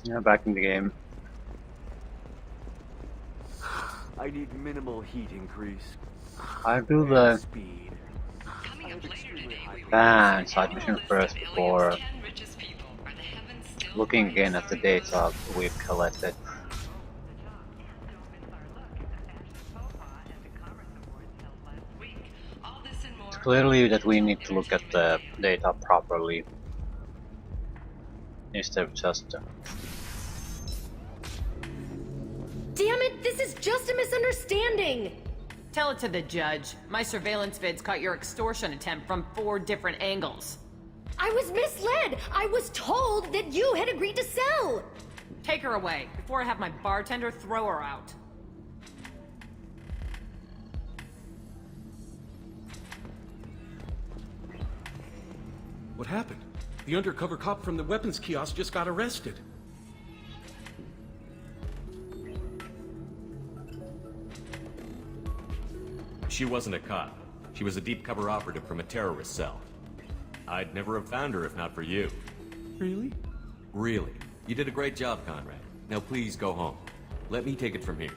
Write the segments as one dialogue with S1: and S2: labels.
S1: Yeah, back in the game.
S2: I need minimal heat increase.
S1: I do
S2: And
S1: the
S2: speed.
S3: Coming up later today, we
S1: side mission first before looking again at the data we've collected. It's clearly that we need to look at the data properly instead of just
S4: Damn it, this is just a misunderstanding!
S5: Tell it to the judge. My surveillance vids caught your extortion attempt from 4 different angles.
S4: I was misled! I was told that you had agreed to sell!
S5: Take her away, before I have my bartender throw her out.
S6: What happened? The undercover cop from the weapons kiosk just got arrested.
S7: She wasn't a cop. She was a deep cover operative from a terrorist cell. I'd never have found her if not for you.
S6: Really?
S7: Really. You did a great job, Conrad. Now please go home. Let me take it from here.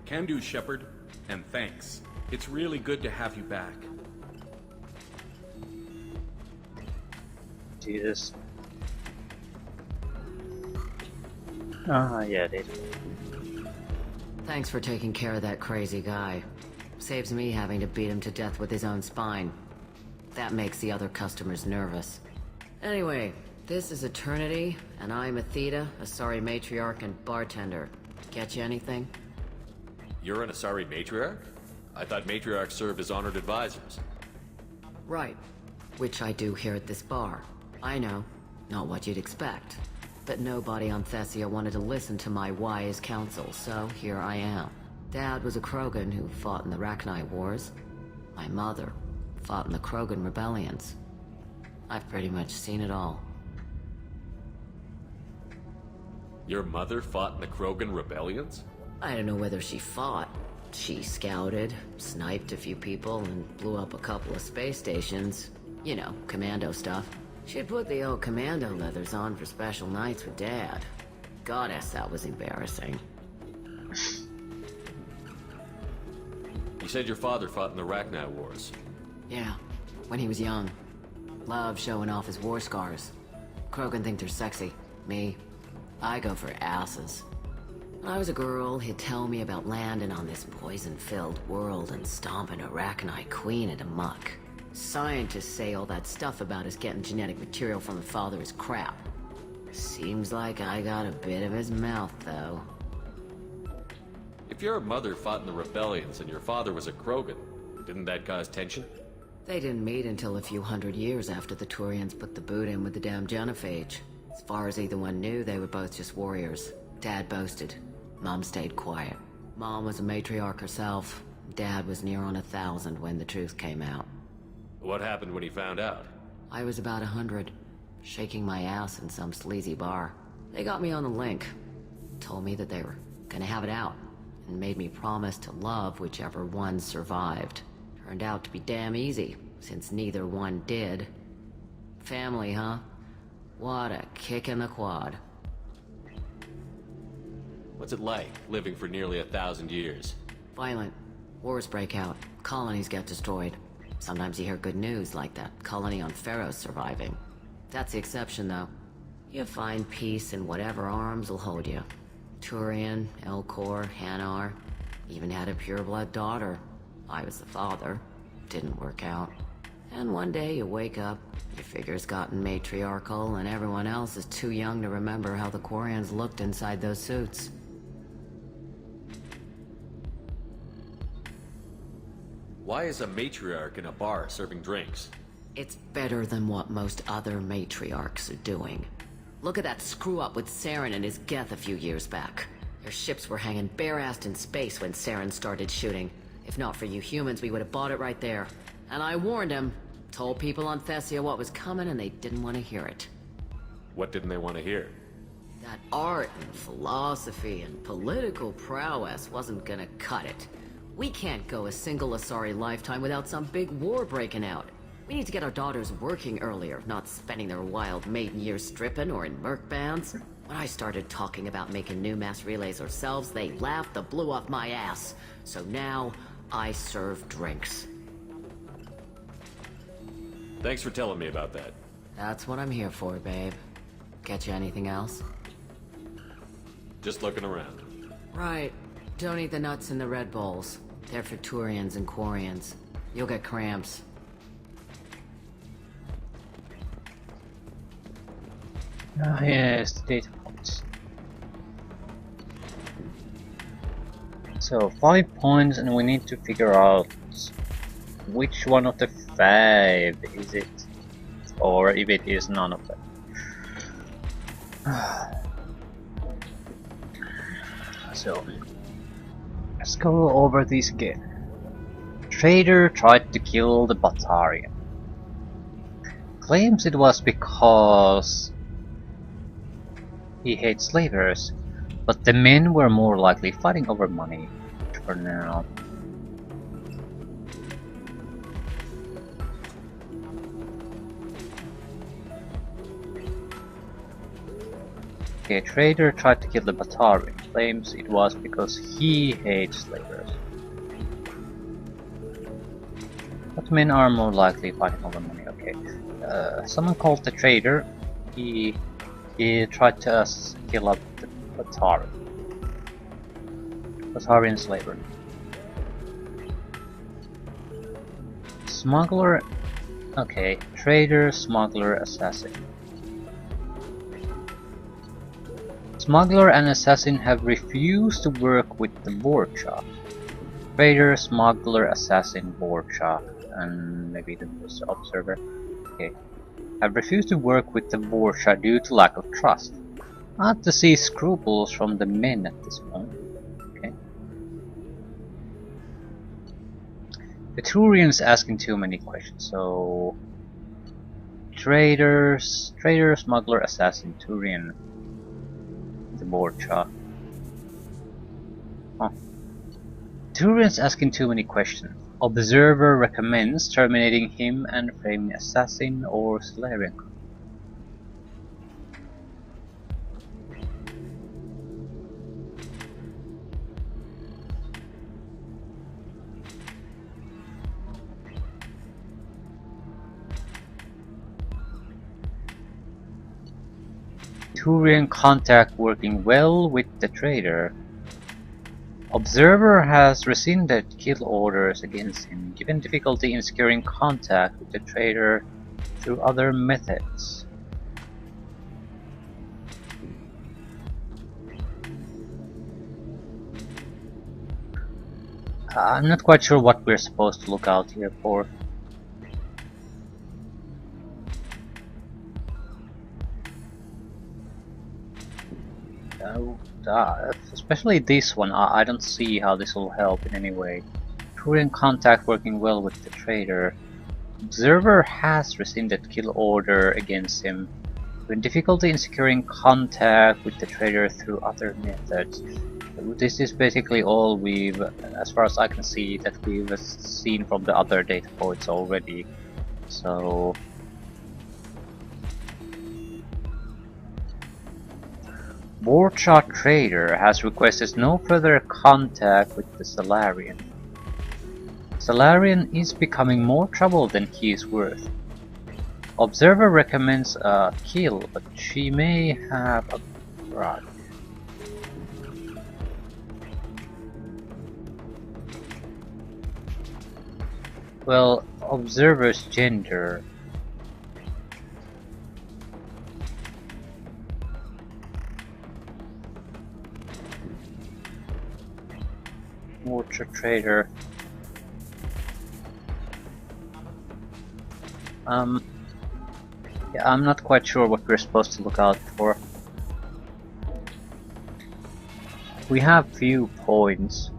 S6: Can do, Shepard. And thanks. It's really good to have you back.
S1: Jesus. Yeah, it is.
S8: Thanks for taking care of that crazy guy. Saves me having to beat him to death with his own spine. That makes the other customers nervous. Anyway, this is Eternity, and I'm Athena, Asari matriarch and bartender. Get you anything?
S7: You're an Asari matriarch? I thought matriarchs served as honored advisors.
S8: Right. Which I do here at this bar. I know. Not what you'd expect. But nobody on Thessia wanted to listen to my wise counsel, so here I am. Dad was a Krogan who fought in the Rachni Wars. My mother fought in the Krogan rebellions. I've pretty much seen it all.
S7: Your mother fought in the Krogan rebellions?
S8: I don't know whether she fought. She scouted, sniped a few people, and blew up a couple of space stations. You know, commando stuff. She'd put the old commando leathers on for special nights with Dad. Goddess, that was embarrassing.
S7: You said your father fought in the Rachni Wars.
S8: Yeah, when he was young. Loved showing off his war scars. Krogan think they're sexy. Me, I go for asses. When I was a girl, he'd tell me about landing on this poison-filled world and stomping a Rachni queen into muck. Scientists say all that stuff about us getting genetic material from the father is crap. Seems like I got a bit of his mouth, though.
S7: If your mother fought in the rebellions and your father was a Krogan, didn't that cause tension?
S8: They didn't meet until a few hundred years after the Turians put the boot in with the damn genophage. As far as either one knew, they were both just warriors. Dad boasted. Mom stayed quiet. Mom was a matriarch herself. Dad was near on 1,000 when the truth came out.
S7: What happened when he found out?
S8: I was about 100, shaking my ass in some sleazy bar. They got me on the link. Told me that they were gonna have it out, and made me promise to love whichever one survived. Turned out to be damn easy, since neither one did. Family, huh? What a kick in the quad.
S7: What's it like, living for nearly 1,000 years?
S8: Violent. Wars break out. Colonies get destroyed. Sometimes you hear good news, like that colony on Pharaoh's surviving. That's the exception, though. You find peace in whatever arms will hold you. Turian, Elcor, Hanar. Even had a pureblood daughter. I was the father. Didn't work out. And one day you wake up, your figure's gotten matriarchal, and everyone else is too young to remember how the Quarians looked inside those suits.
S7: Why is a matriarch in a bar serving drinks?
S8: It's better than what most other matriarchs are doing. Look at that screw-up with Saren and his Geth a few years back. Their ships were hanging bare-assed in space when Saren started shooting. If not for you humans, we would have bought it right there. And I warned him. Told people on Thessia what was coming, and they didn't want to hear it.
S7: What didn't they want to hear?
S8: That art and philosophy and political prowess wasn't gonna cut it. We can't go a single Asari lifetime without some big war breaking out. We need to get our daughters working earlier, not spending their wild maiden years stripping or in merc bands. When I started talking about making new mass relays ourselves, they laughed the blue off my ass. So now, I serve drinks.
S7: Thanks for telling me about that.
S8: That's what I'm here for, babe. Get you anything else?
S7: Just looking around.
S8: Right. Don't eat the nuts in the Red Bulls. They're for Turians and Quarians. You'll get cramps.
S1: Ah, yes, the data points. So 5 points, and we need to figure out which one of the 5 is it, or if it is none of them. So let's go over these again. Trader tried to kill the Batarian. Claims it was because he hates slavers, but the men were more likely fighting over money for now. Okay, Trader tried to kill the Batarian. Claims it was because he hates slavers. But men are more likely fighting over money. Okay. Someone called the Trader. He tried to kill up the Batarian slaver. Smuggler. Okay, Trader, Smuggler, Assassin. Smuggler and Assassin have refused to work with the Borcha. Trader, Smuggler, Assassin, Borcha, and maybe the Observer. Okay. Have refused to work with the Borcha due to lack of trust. Not to see scruples from the men at this point. Okay. The Turians asking too many questions, so Trader, Smuggler, Assassin, Turian, the Borcha. Huh. Turian's asking too many questions. Observer recommends terminating him and framing Assassin or Solarian. Turian contact working well with the Trader. Observer has rescinded kill orders against him, given difficulty in securing contact with the Trader through other methods. I'm not quite sure what we're supposed to look out here for. Especially this one, I don't see how this will help in any way. Turian contact working well with the Trader. Observer has rescinded kill order against him, with difficulty in securing contact with the Trader through other methods. This is basically all we've, as far as I can see, that we've seen from the other data points already. So Borcha Trader has requested no further contact with the Solarian. Solarian is becoming more trouble than he is worth. Observer recommends a kill, but she may have a grudge. Well, Observer's gender. Water Trader. Yeah, I'm not quite sure what we're supposed to look out for. We have few points.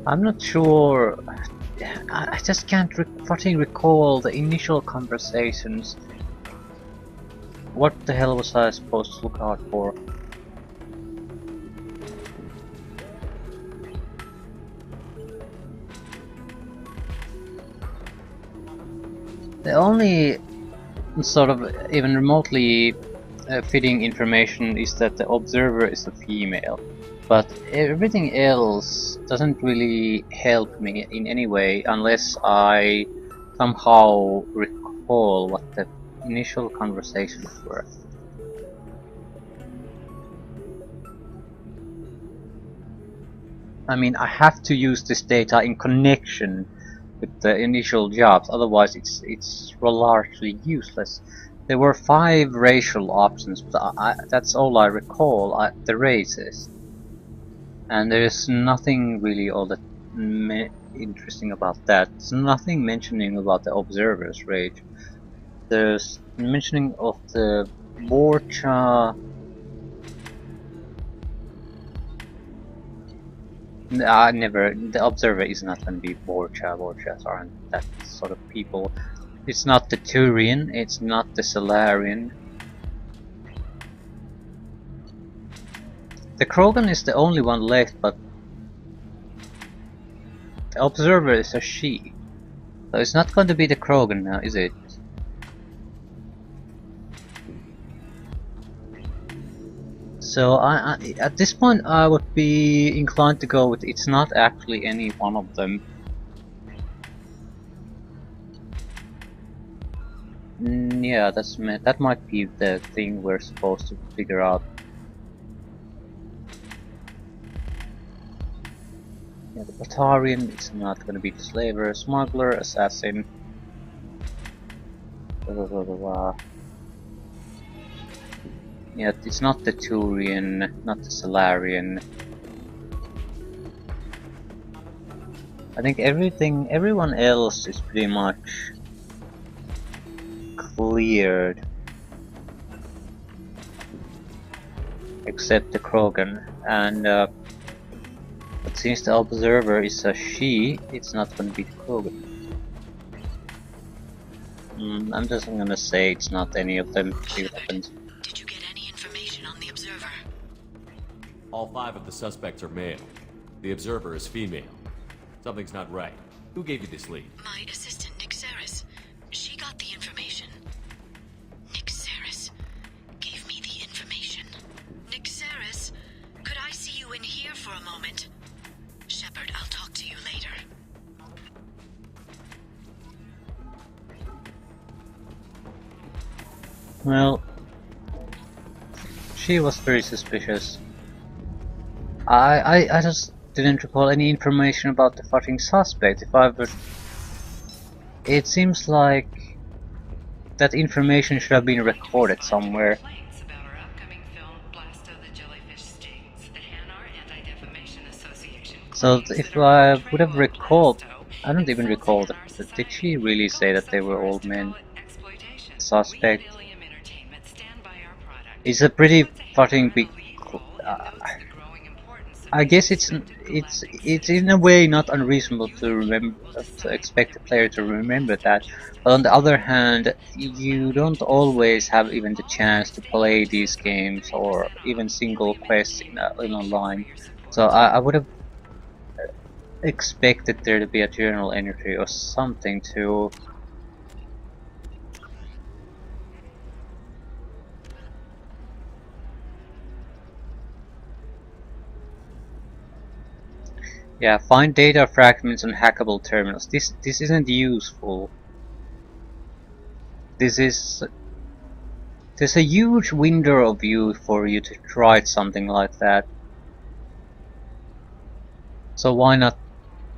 S1: I'm not sure. I just can't fucking recall the initial conversations. What the hell was I supposed to look out for? The only sort of even remotely fitting information is that the observer is a female, but everything else doesn't really help me in any way unless I somehow recall what the initial conversations were. I mean, I have to use this data in connection with the initial jobs, otherwise it's largely useless. There were 5 racial options, but that's all I recall, the races. And there's nothing really all that interesting about that. There's nothing mentioning about the observer's race. There's mentioning of the Borcha. Never. The observer is not going to be Borcha. Borchas aren't that sort of people. It's not the Turian. It's not the Solarian. The Krogan is the only one left, but the observer is a she. So it's not going to be the Krogan now, is it? So at this point I would be inclined to go with it's not actually any one of them. Yeah, that might be the thing we're supposed to figure out. Yeah, the Batarian is not going to be the slaver, smuggler, assassin. Blah, blah, blah, blah. Yeah, it's not the Turian, not the Solarian. I think everyone else is pretty much cleared. Except the Krogan. And but since the observer is a she, it's not gonna be the Krogan. I'm just gonna say it's not any of them. See what happens.
S8: Did you get any information on the observer?
S7: All 5 of the suspects are male. The observer is female. Something's not right. Who gave you this lead?
S8: My assistant, Nick Saris. She got the information. Nick Saris gave me the information. Nick Saris, could I see you in here for a moment? Shepard, I'll talk to you later.
S1: Well, she was very suspicious. I just didn't recall any information about the fucking suspect. If I would, it seems like that information should have been recorded somewhere. So if I would have recalled, I don't even recall that. Did she really say that they were all men? Suspect. It's a pretty fucking big. I guess it's in a way not unreasonable to expect the player to remember that, but on the other hand, you don't always have even the chance to play these games or even single quests in online. So I would have expected there to be a journal entry or something to. Yeah, find data fragments on hackable terminals. This isn't useful. There's a huge window of view for you to try something like that. So why not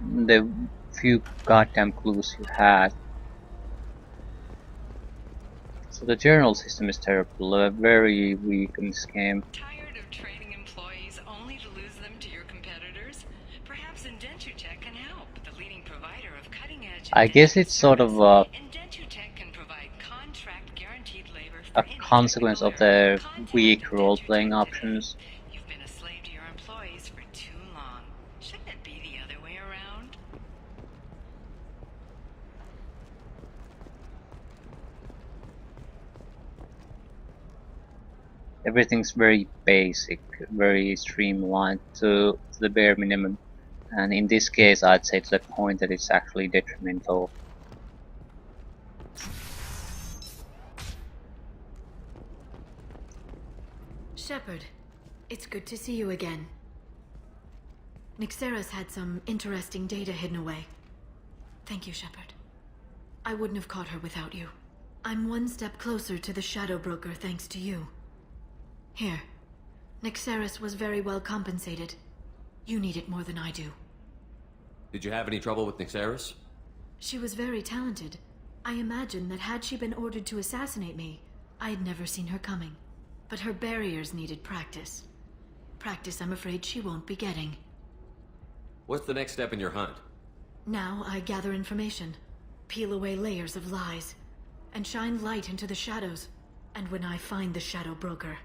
S1: the few goddamn clues you had? So the journal system is terrible, very weak in this game.
S3: Tired of training employees only to lose them to your competitors? Perhaps Indentutech can help. The leading provider of cutting-edge.
S1: I guess it's sort of
S3: Indentutech can provide contract guaranteed labor for
S1: a consequence of the weak role-playing options.
S3: You've been a slave to your employees for too long. Shouldn't it be the other way around?
S1: Everything's very basic, very streamlined to the bare minimum. And in this case, I'd say to the point that it's actually detrimental.
S4: Shepard, it's good to see you again. Nixeris had some interesting data hidden away. Thank you, Shepard. I wouldn't have caught her without you. I'm one step closer to the Shadow Broker thanks to you. Here. Nixeris was very well compensated. You need it more than I do.
S7: Did you have any trouble with Nixeris?
S4: She was very talented. I imagine that had she been ordered to assassinate me, I had never seen her coming. But her barriers needed practice. Practice I'm afraid she won't be getting.
S7: What's the next step in your hunt?
S4: Now I gather information, peel away layers of lies, and shine light into the shadows. And when I find the Shadow Broker,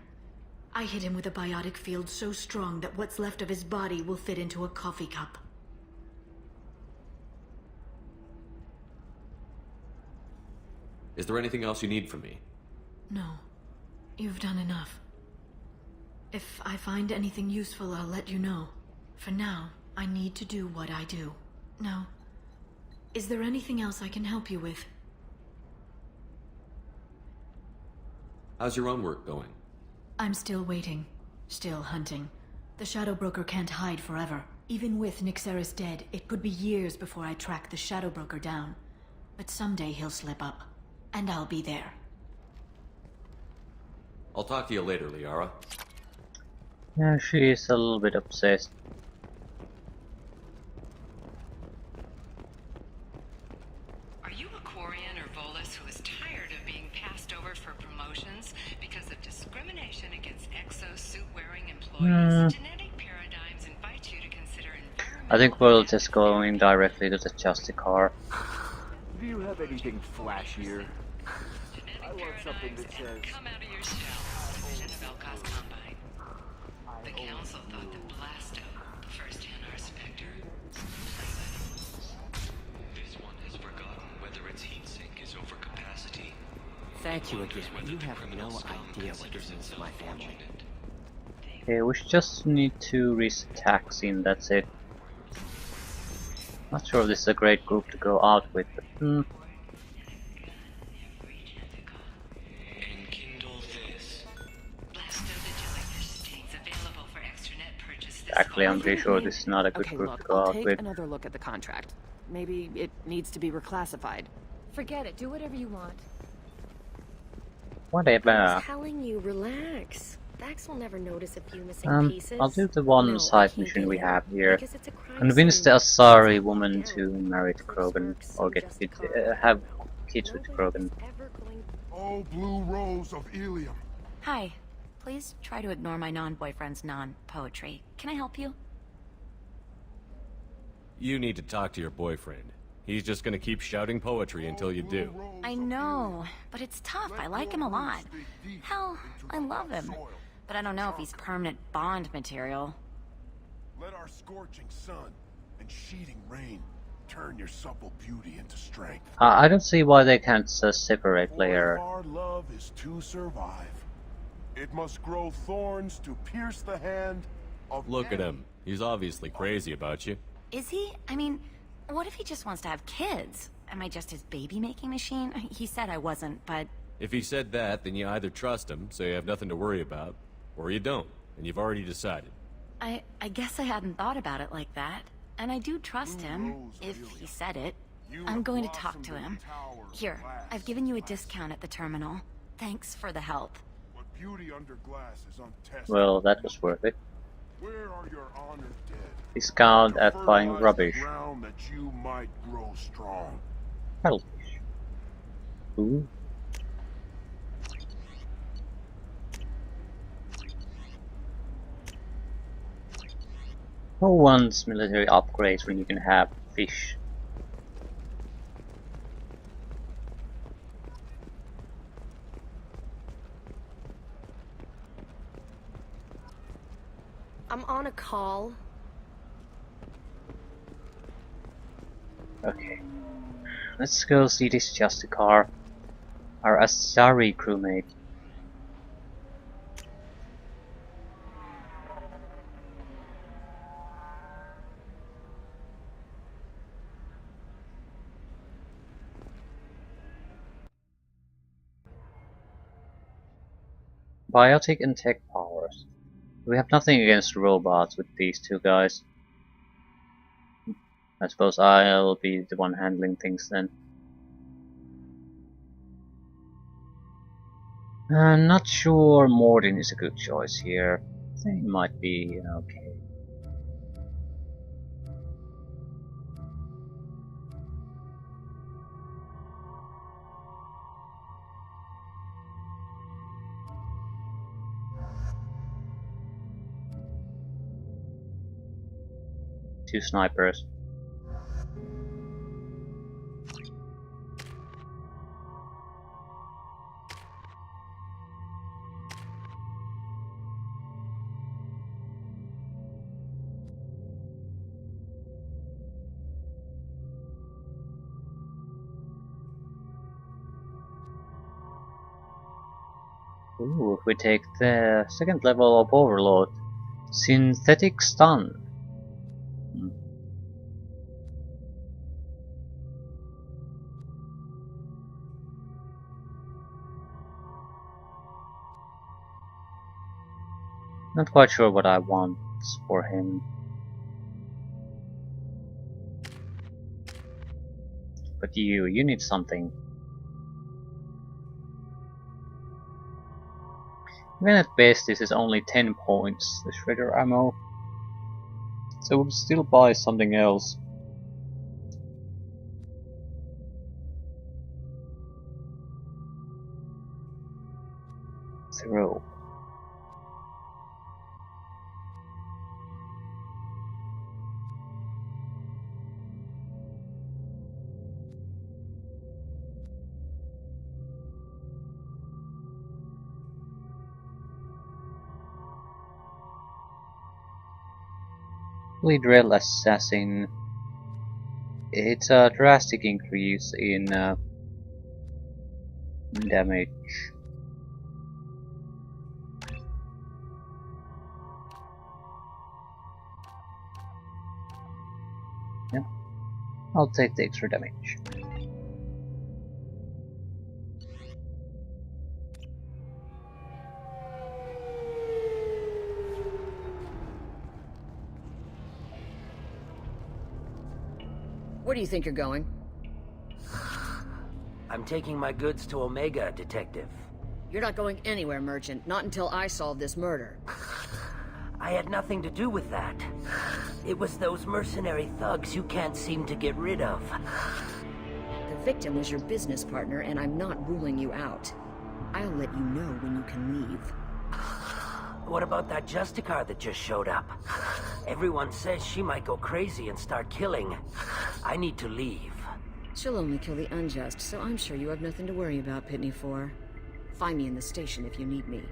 S4: I hit him with a biotic field so strong that what's left of his body will fit into a coffee cup.
S7: Is there anything else you need from me?
S4: No. You've done enough. If I find anything useful, I'll let you know. For now, I need to do what I do. Now, is there anything else I can help you with?
S7: How's your own work going?
S4: I'm still waiting. Still hunting. The Shadow Broker can't hide forever. Even with Nixeris dead, it could be years before I track the Shadow Broker down. But someday he'll slip up. And I'll be there.
S7: I'll talk to you later, Liara.
S1: Yeah, she is a little bit obsessed.
S3: Are you a Quarian or Volus who is tired of being passed over for promotions because of discrimination against exosuit-wearing employees? Genetic paradigms invite you to consider
S1: I think we'll just go in directly to the Justicar.
S2: Do you have anything flashier?
S3: genetic
S2: I want something that
S3: paradigms and
S2: says-
S3: come out of your shell. Vision of Elka's Combine. The council thought that Blasto, the first NR Spectre,
S9: This one has forgotten whether its heatsink is over capacity.
S10: Thank you again.
S9: Whether
S10: You
S9: the
S10: have
S9: criminal
S10: no
S9: scum
S10: idea what
S9: considers
S10: this means to
S9: itself
S10: my family.
S9: fortunate.
S1: Okay, we just need to reset taxing, that's it. Not sure if this is a great group to go out with, but
S9: Enkindle this.
S3: Blasto the jellyfish stains available for extranet purchase this
S1: actually I'm
S3: fall.
S1: pretty sure this is not a good
S10: Okay,
S1: group
S10: look,
S1: to go
S10: I'll
S1: out
S10: take
S1: with.
S10: another look at the contract. Maybe it needs to be reclassified.
S4: Forget it. Do whatever you want.
S1: Whatever.
S4: I'm telling you, relax. Vax will never notice a few missing pieces.
S1: I'll do the one
S4: No, I
S1: side
S4: can't
S1: mission
S4: do
S1: we
S4: that,
S1: have here.
S4: because it's a crime
S1: Convince the
S4: scene.
S1: Asari
S4: It's
S1: woman
S4: down.
S1: to marry to
S4: Close
S1: Krogan,
S4: works
S1: or
S4: and
S1: get
S4: Justicar.
S1: have kids with
S4: Nobody's
S1: Krogan.
S4: ever going-
S11: Oh, blue rose of Ilium.
S12: Hi. Please try to ignore my non-boyfriend's non-poetry. Can I help you?
S7: You need to talk to your boyfriend. He's just gonna keep shouting poetry until you do.
S12: I know, but it's tough. I like him a lot. Hell, I love him. But I don't know if he's permanent Bond material.
S11: Let our scorching sun and sheeting rain turn your supple beauty into strength.
S1: I don't see why they can't just separate
S11: For
S1: layer.
S11: if our love is to survive, it must grow thorns to pierce the hand of
S7: Look at him. He's obviously crazy about you.
S12: Is he? I mean, what if he just wants to have kids? Am I just his baby-making machine? He said I wasn't, but...
S7: If he said that, then you either trust him, so you have nothing to worry about, or you don't, and you've already decided.
S12: I guess I hadn't thought about it like that. And I do trust him, if he said it. I'm going to talk to him. Here, I've given you a discount at the terminal. Thanks for the help.
S11: What beauty under glass is untested.
S1: Well, that was worth it.
S11: Where are your honored dead?
S1: Discount at
S11: To
S1: buying
S11: fertilize
S1: rubbish.
S11: the ground that you might grow strong.
S1: Selfish. Ooh. Who wants military upgrades when you can have fish?
S4: I'm on a call.
S1: Okay. Let's go see this Justicar. Our Asari crewmate. Biotic and tech powers. We have nothing against robots with these two guys. I suppose I'll be the one handling things then. I'm not sure Mordin is a good choice here. I think he might be okay. Two snipers. Ooh, if we take the second level of Overload, Synthetic Stun. Not quite sure what I want for him. But you need something. Even at best, this is only 10 points, the shredder ammo. So we'll still buy something else. Throw. Drill Assassin. It's a drastic increase in damage. Yeah, I'll take the extra damage.
S13: Where do you think you're going?
S14: I'm taking my goods to Omega, Detective.
S13: You're not going anywhere, Merchant. Not until I solve this murder.
S14: I had nothing to do with that. It was those mercenary thugs you can't seem to get rid of.
S13: The victim was your business partner, and I'm not ruling you out. I'll let you know when you can leave.
S14: What about that Justicar that just showed up? Everyone says she might go crazy and start killing. I need to leave.
S13: She'll only kill the unjust, so I'm sure you have nothing to worry about, Pitney 4. Find me in the station if you need me.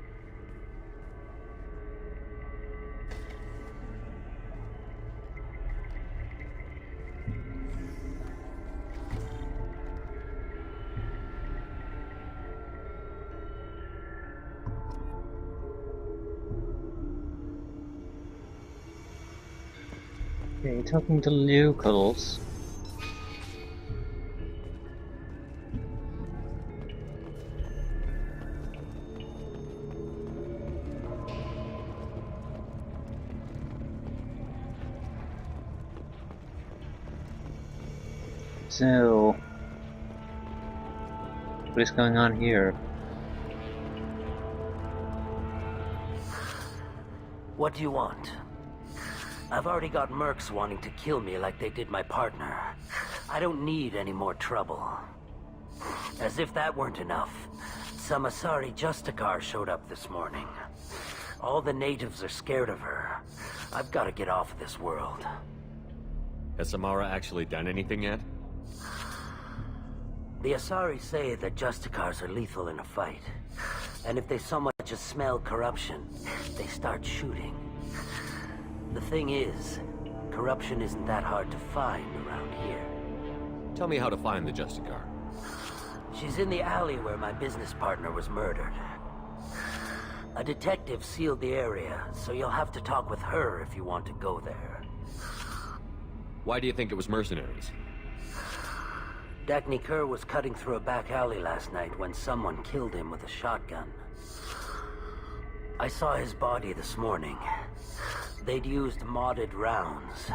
S1: Okay, talking to locals. So, what is going on here?
S14: What do you want? I've already got mercs wanting to kill me like they did my partner. I don't need any more trouble. As if that weren't enough, some Asari Justicar showed up this morning. All the natives are scared of her. I've got to get off of this world.
S7: Has Samara actually done anything yet?
S14: The Asari say that Justicars are lethal in a fight. And if they so much as smell corruption, they start shooting. The thing is, corruption isn't that hard to find around here.
S7: Tell me how to find the Justicar.
S14: She's in the alley where my business partner was murdered. A detective sealed the area, so you'll have to talk with her if you want to go there.
S7: Why do you think it was mercenaries?
S14: Dagny Kerr was cutting through a back alley last night when someone killed him with a shotgun. I saw his body this morning. They'd used modded rounds.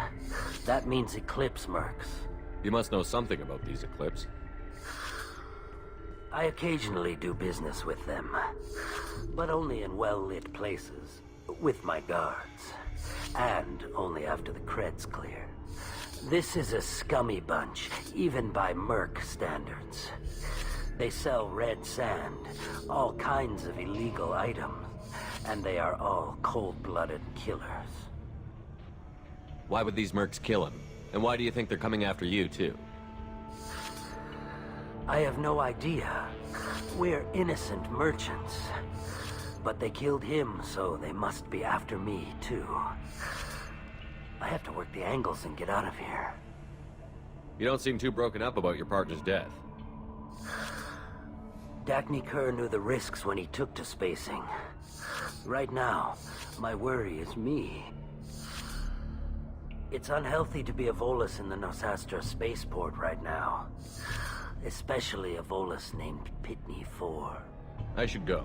S14: That means Eclipse mercs.
S7: You must know something about these Eclipse.
S14: I occasionally do business with them, but only in well-lit places, with my guards, and only after the creds clear. This is a scummy bunch, even by merc standards. They sell red sand, all kinds of illegal items, and they are all cold-blooded killers.
S7: Why would these mercs kill him? And why do you think they're coming after you, too?
S14: I have no idea. We're innocent merchants. But they killed him, so they must be after me, too. I have to work the angles and get out of here.
S7: You don't seem too broken up about your partner's death.
S14: Dacne Kerr knew the risks when he took to spacing. Right now, my worry is me. It's unhealthy to be a Volus in the Nosastra spaceport right now. Especially a Volus named Pitney 4.
S7: I should go.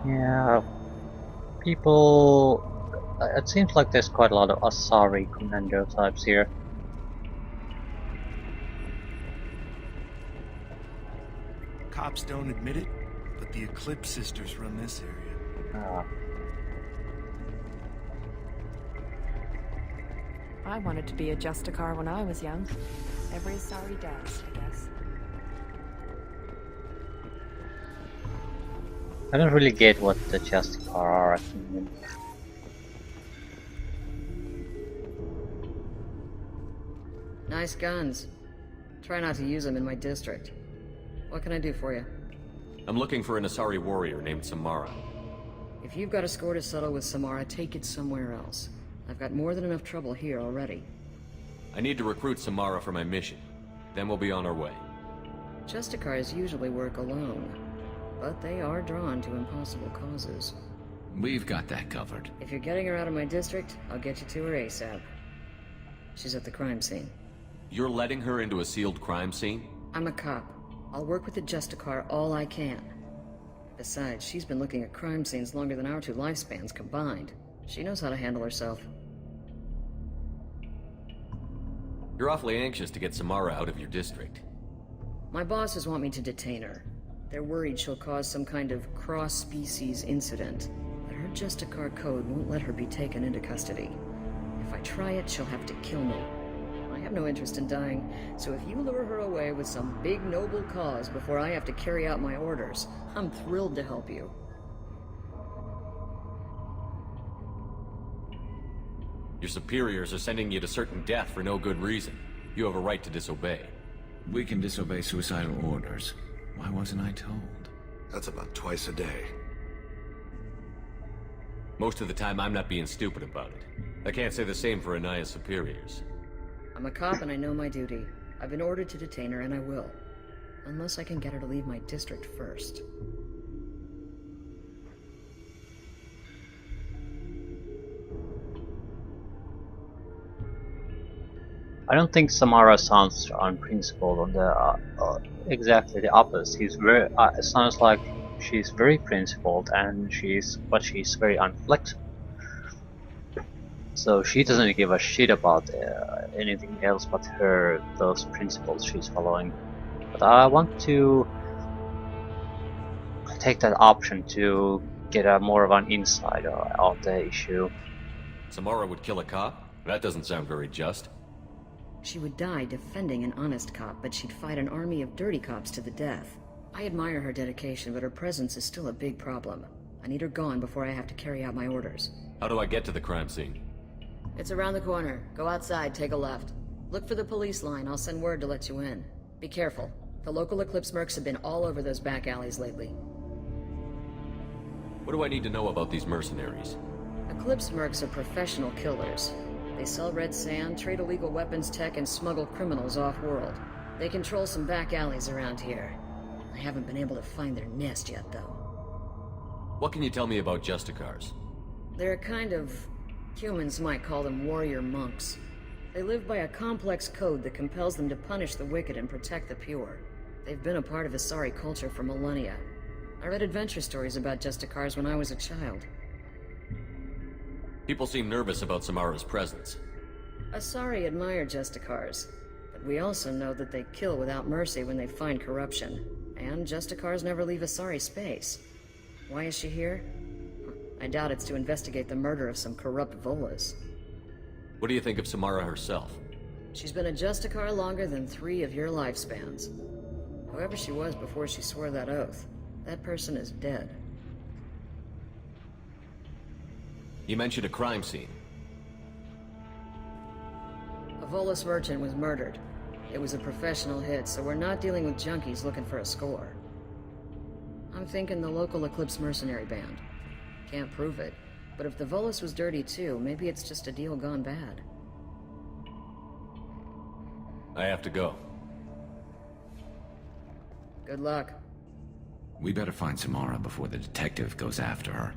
S1: Yeah, people... It seems like there's quite a lot of Asari commando types here.
S15: Cops don't admit it, but the Eclipse sisters run this area.
S10: I wanted to be a Justicar when I was young. Every Asari does, I guess.
S1: I don't really get what the Justicar are at the moment.
S13: Nice guns. Try not to use them in my district. What can I do for you?
S7: I'm looking for an Asari warrior named Samara.
S13: If you've got a score to settle with Samara, take it somewhere else. I've got more than enough trouble here already.
S7: I need to recruit Samara for my mission. Then we'll be on our way.
S13: Justicars usually work alone, but they are drawn to impossible causes.
S16: We've got that covered.
S13: If you're getting her out of my district, I'll get you to her ASAP. She's at the crime scene.
S7: You're letting her into a sealed crime scene?
S13: I'm a cop. I'll work with the Justicar all I can. Besides, she's been looking at crime scenes longer than our two lifespans combined. She knows how to handle herself.
S7: You're awfully anxious to get Samara out of your district.
S13: My bosses want me to detain her. They're worried she'll cause some kind of cross-species incident, but her Justicar code won't let her be taken into custody. If I try it, she'll have to kill me. I have no interest in dying, so if you lure her away with some big noble cause before I have to carry out my orders, I'm thrilled to help you.
S7: Your superiors are sending you to certain death for no good reason. You have a right to disobey.
S16: We can disobey suicidal orders. Why wasn't I told?
S11: That's about twice a day.
S7: Most of the time, I'm not being stupid about it. I can't say the same for Anaya's superiors.
S13: I'm a cop and I know my duty. I've been ordered to detain her and I will. Unless I can get her to leave my district first.
S1: I don't think Samara sounds unprincipled on the exactly the opposite. He's very. It sounds like she's very principled, and she's very unflexible. So she doesn't give a shit about anything else but those principles she's following. But I want to take that option to get a more of an insight of the issue.
S7: Samara would kill a cop? That doesn't sound very just.
S13: She would die defending an honest cop, but she'd fight an army of dirty cops to the death. I admire her dedication, but her presence is still a big problem. I need her gone before I have to carry out my orders.
S7: How do I get to the crime scene?
S13: It's around the corner. Go outside, take a left. Look for the police line. I'll send word to let you in. Be careful. The local Eclipse mercs have been all over those back alleys lately.
S7: What do I need to know about these mercenaries?
S13: Eclipse mercs are professional killers. They sell red sand, trade illegal weapons tech, and smuggle criminals off-world. They control some back alleys around here. I haven't been able to find their nest yet, though.
S7: What can you tell me about Justicars?
S13: They're a kind of Humans might call them warrior monks. They live by a complex code that compels them to punish the wicked and protect the pure. They've been a part of Asari culture for millennia. I read adventure stories about Justicars when I was a child.
S7: People seem nervous about Samara's presence.
S13: Asari admire Justicars, but we also know that they kill without mercy when they find corruption. And Justicars never leave Asari space. Why is she here? I doubt it's to investigate the murder of some corrupt Volas.
S7: What do you think of Samara herself?
S13: She's been a Justicar longer than 3 of your lifespans. Whoever she was before she swore that oath, that person is dead.
S7: You mentioned a crime scene.
S13: A Volas merchant was murdered. It was a professional hit, so we're not dealing with junkies looking for a score. I'm thinking the local Eclipse mercenary band. Can't prove it, but if the Volas was dirty too, maybe it's just a deal gone bad.
S7: I have to go.
S13: Good luck.
S16: We better find Samara before the detective goes after her.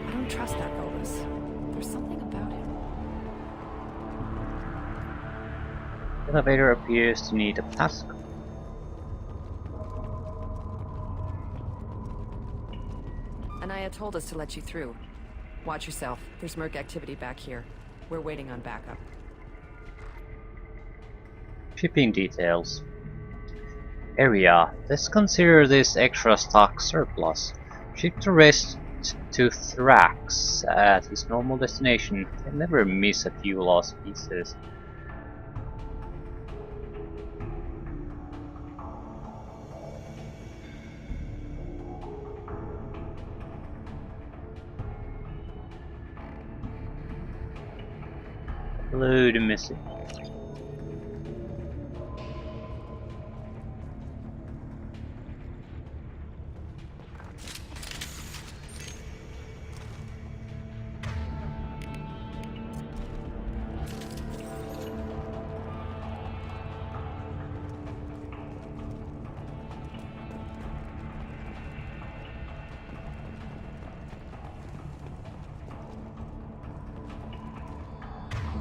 S10: I don't trust that Volus. There's something about him.
S1: The elevator appears to need a task.
S10: Anaya told us to let you through. Watch yourself. There's Merc activity back here. We're waiting on backup.
S1: Shipping details. Area. Let's consider this extra stock surplus. Ship the rest to Thrax at his normal destination. He'll never miss a few lost pieces. Load missing.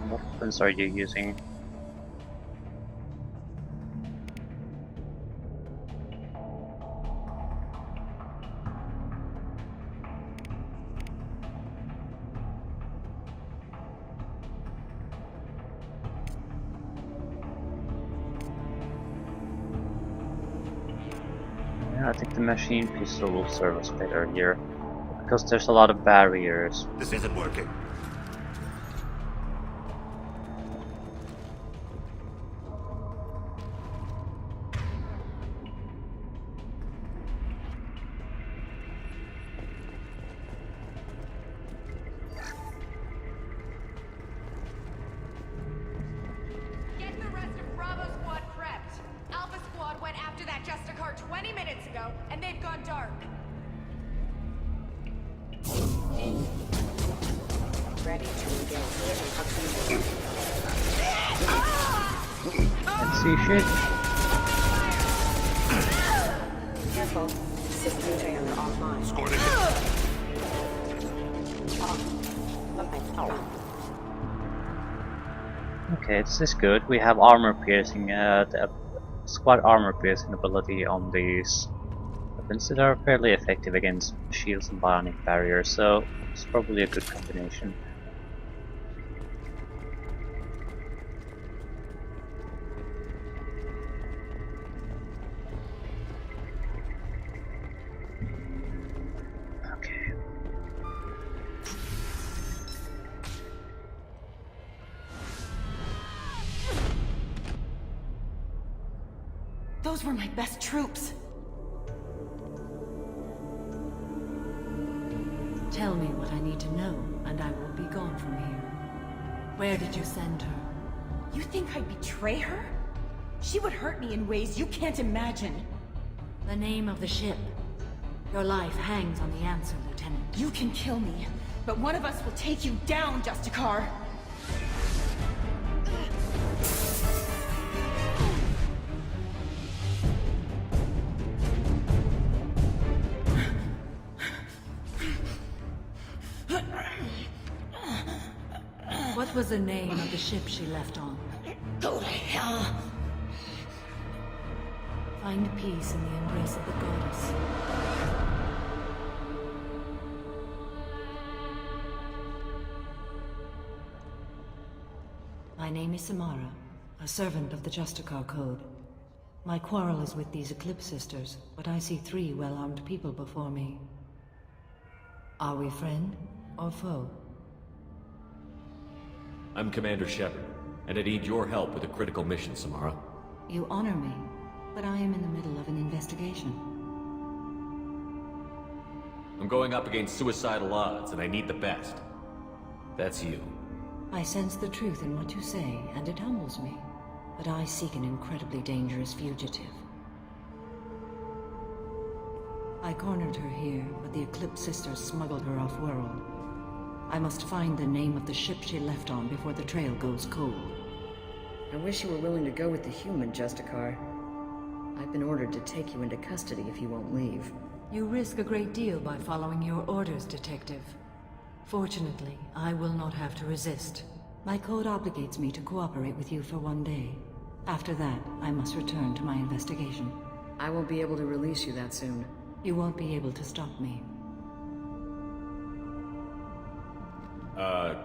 S1: What weapons are you using? Yeah, I think the machine pistol will serve us better here, because there's a lot of barriers.
S11: This isn't working.
S17: Get the rest of Bravo Squad prepped. Alpha Squad went after that Justicar 20 minutes ago, and they've gone dark.
S10: Ready to engage.
S1: Let's see shit.
S10: Careful. System trailer offline.
S11: Scored a
S1: Okay, this is good. We have armor piercing, the squad armor piercing ability on these weapons that are fairly effective against shields and bionic barriers, so it's probably a good combination. Okay.
S17: Those were my best troops.
S4: Tell me what I need to know, and I will be gone from here. Where did you send her?
S17: You think I'd betray her? She would hurt me in ways you can't imagine.
S4: The name of the ship. Your life hangs on the answer, Lieutenant.
S17: You can kill me, but one of us will take you down, Justicar!
S4: What was the name of the ship she left on?
S17: Go to hell!
S4: Find peace in the embrace of the goddess. My name is Samara, a servant of the Justicar Code. My quarrel is with these Eclipse Sisters, but I see 3 well-armed people before me. Are we friend or foe?
S7: I'm Commander Shepard, and I need your help with a critical mission, Samara.
S4: You honor me, but I am in the middle of an investigation.
S7: I'm going up against suicidal odds, and I need the best. That's you.
S4: I sense the truth in what you say, and it humbles me. But I seek an incredibly dangerous fugitive. I cornered her here, but the Eclipse Sisters smuggled her off-world. I must find the name of the ship she left on before the trail goes cold.
S13: I wish you were willing to go with the human, Justicar. I've been ordered to take you into custody if you won't leave.
S4: You risk a great deal by following your orders, Detective. Fortunately, I will not have to resist. My code obligates me to cooperate with you for 1 day. After that, I must return to my investigation.
S13: I won't be able to release you that soon.
S4: You won't be able to stop me.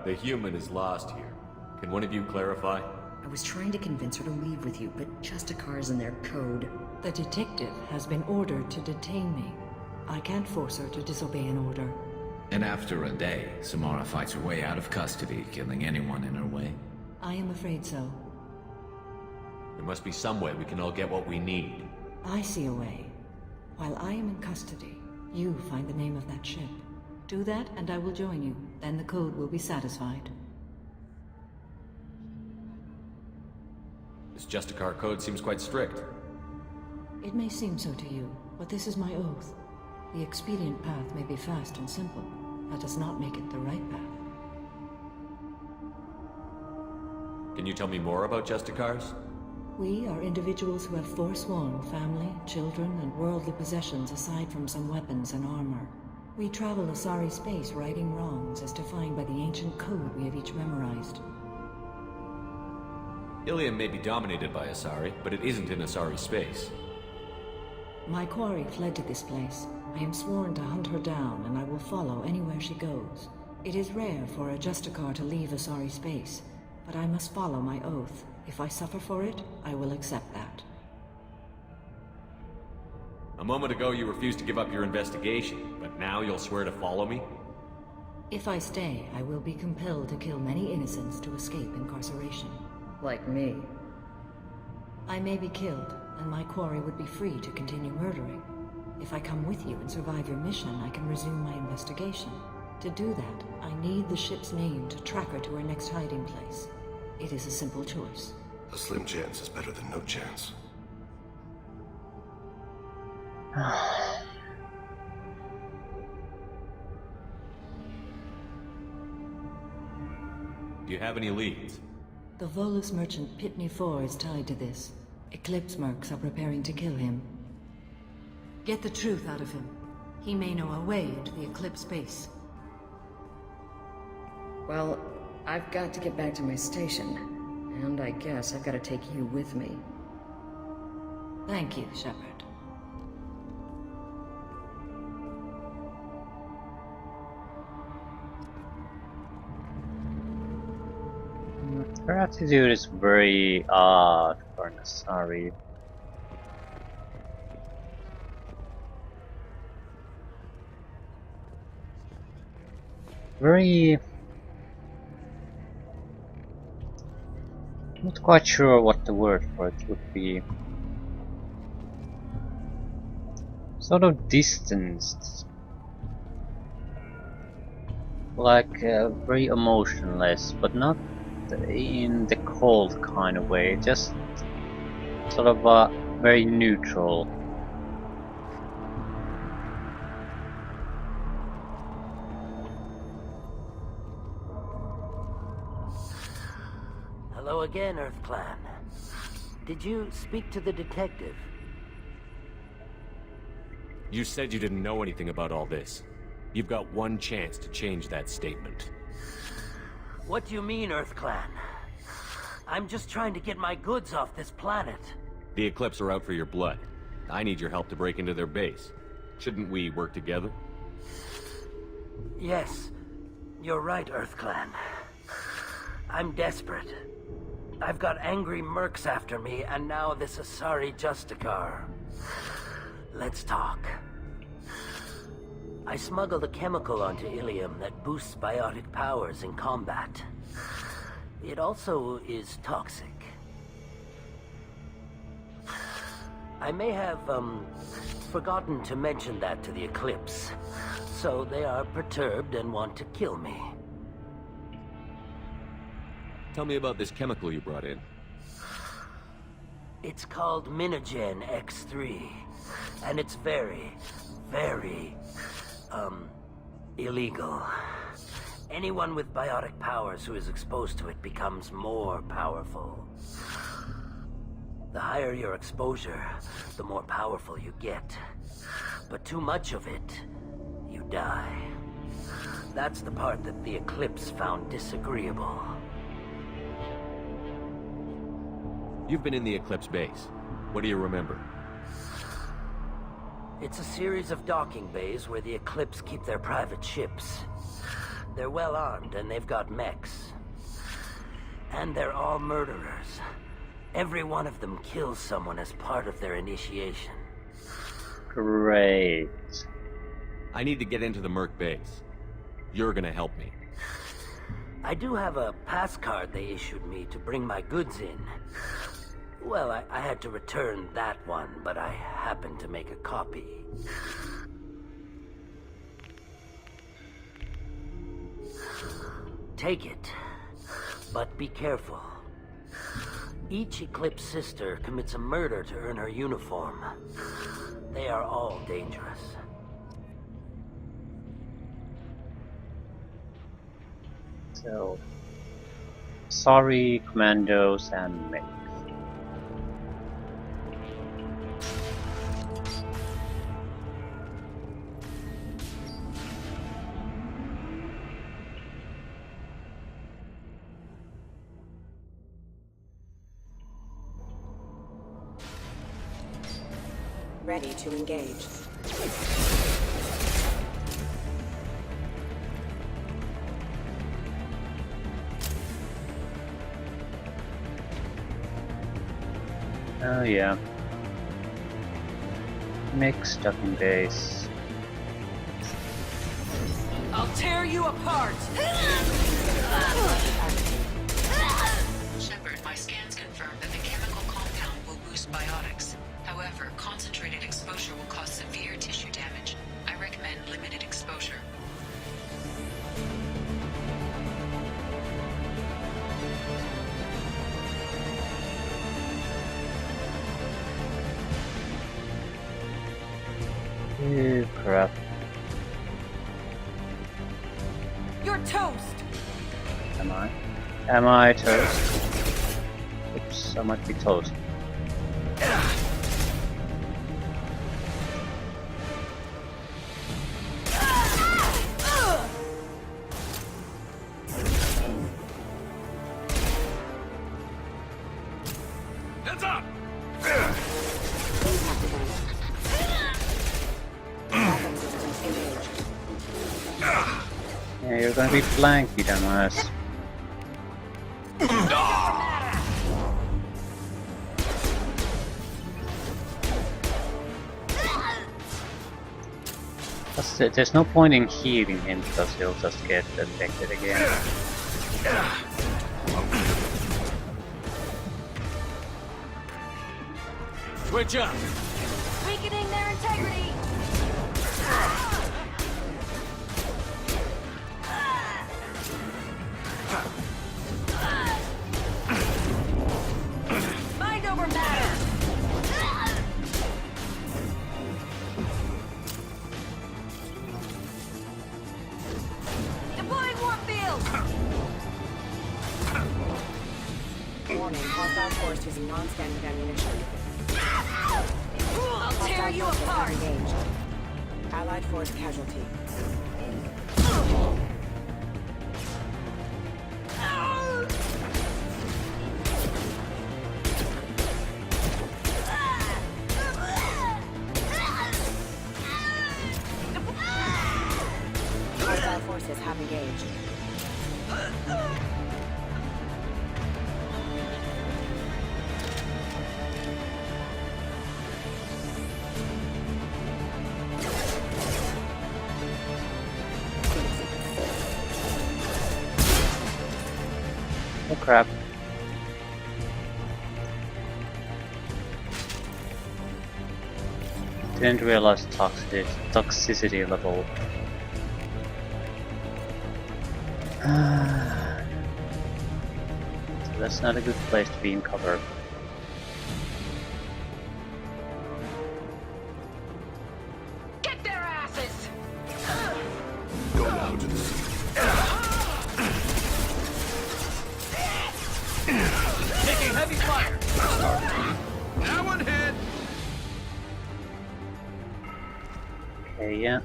S7: The human is lost here. Can one of you clarify?
S13: I was trying to convince her to leave with you, but Justicar's in their code.
S4: The detective has been ordered to detain me. I can't force her to disobey an order.
S16: And after a day, Samara fights her way out of custody, killing anyone in her way?
S4: I am afraid so.
S7: There must be some way we can all get what we need.
S4: I see a way. While I am in custody, you find the name of that ship. Do that, and I will join you. Then the code will be satisfied.
S7: This Justicar code seems quite strict.
S4: It may seem so to you, but this is my oath. The expedient path may be fast and simple. That does not make it the right path.
S7: Can you tell me more about Justicars?
S4: We are individuals who have forsworn family, children, and worldly possessions aside from some weapons and armor. We travel Asari space righting wrongs as defined by the ancient code we have each memorized.
S7: Ilium may be dominated by Asari, but it isn't in Asari space.
S4: My quarry fled to this place. I am sworn to hunt her down, and I will follow anywhere she goes. It is rare for a Justicar to leave Asari space, but I must follow my oath. If I suffer for it, I will accept that.
S7: A moment ago you refused to give up your investigation, but now you'll swear to follow me?
S4: If I stay, I will be compelled to kill many innocents to escape incarceration.
S13: Like me.
S4: I may be killed, and my quarry would be free to continue murdering. If I come with you and survive your mission, I can resume my investigation. To do that, I need the ship's name to track her to her next hiding place. It is a simple choice.
S11: A slim chance is better than no chance.
S7: Do you have any leads?
S4: The Volus merchant Pitney 4 is tied to this. Eclipse mercs are preparing to kill him. Get the truth out of him. He may know a way into the Eclipse base.
S13: Well, I've got to get back to my station. And I guess I've got to take you with me.
S4: Thank you, Shepard.
S1: Her attitude is very odd for an Asari. Very... not quite sure what the word for it would be. Sort of distanced. Like very emotionless, but not in the cold kind of way, just sort of very neutral.
S14: Hello again, Earth Clan. Did you speak to the detective?
S7: You said you didn't know anything about all this. You've got one chance to change that statement.
S14: What do you mean, Earth Clan? I'm just trying to get my goods off this planet.
S7: The Eclipse are out for your blood. I need your help to break into their base. Shouldn't we work together?
S14: Yes, you're right, Earth Clan. I'm desperate. I've got angry mercs after me, and now this Asari Justicar. Let's talk. I smuggled a chemical onto Ilium that boosts biotic powers in combat. It also is toxic. I may have, forgotten to mention that to the Eclipse, so they are perturbed and want to kill me.
S7: Tell me about this chemical you brought in.
S14: It's called Minogen X3, and it's very, very, illegal. Anyone with biotic powers who is exposed to it becomes more powerful. The higher your exposure, the more powerful you get. But too much of it, you die. That's the part that the Eclipse found disagreeable.
S7: You've been in the Eclipse base. What do you remember?
S14: It's a series of docking bays where the Eclipse keep their private ships. They're well armed and they've got mechs. And they're all murderers. Every one of them kills someone as part of their initiation.
S1: Great.
S7: I need to get into the Merc base. You're gonna help me.
S14: I do have a pass card they issued me to bring my goods in. Well, I had to return that one, but I happened to make a copy. Take it, but be careful. Each Eclipse sister commits a murder to earn her uniform. They are all dangerous.
S1: So, sorry, commandos and mech.
S18: Ready to engage.
S1: Oh yeah. Mixed up in base.
S5: I'll tear you apart!
S3: Shepard, my scans confirm that the chemical compound will boost biotics. However, concentrated exposure will cause severe tissue damage. I recommend limited exposure.
S1: Ew, crap.
S5: You're toast!
S1: Am I? Am I toast? Oops, I might be toast.
S6: Heads up!
S1: Yeah, you're gonna be flanked, you dumbass. There's no point in healing him because he'll just get affected again.
S7: Switch up!
S17: Weakening their integrity!
S5: Mind over matter!
S17: Deploying warp field!
S18: Warning, hostile force using non-standard ammunition.
S17: I'll tear you apart!
S18: Engaged. Allied force casualty. Hostile forces have engaged.
S1: Oh crap. Didn't realize toxicity level. So that's not a good place to be in cover.
S17: Get their asses!
S11: Go now to the sea.
S2: Taking heavy fire! That one hit!
S1: Okay, yeah.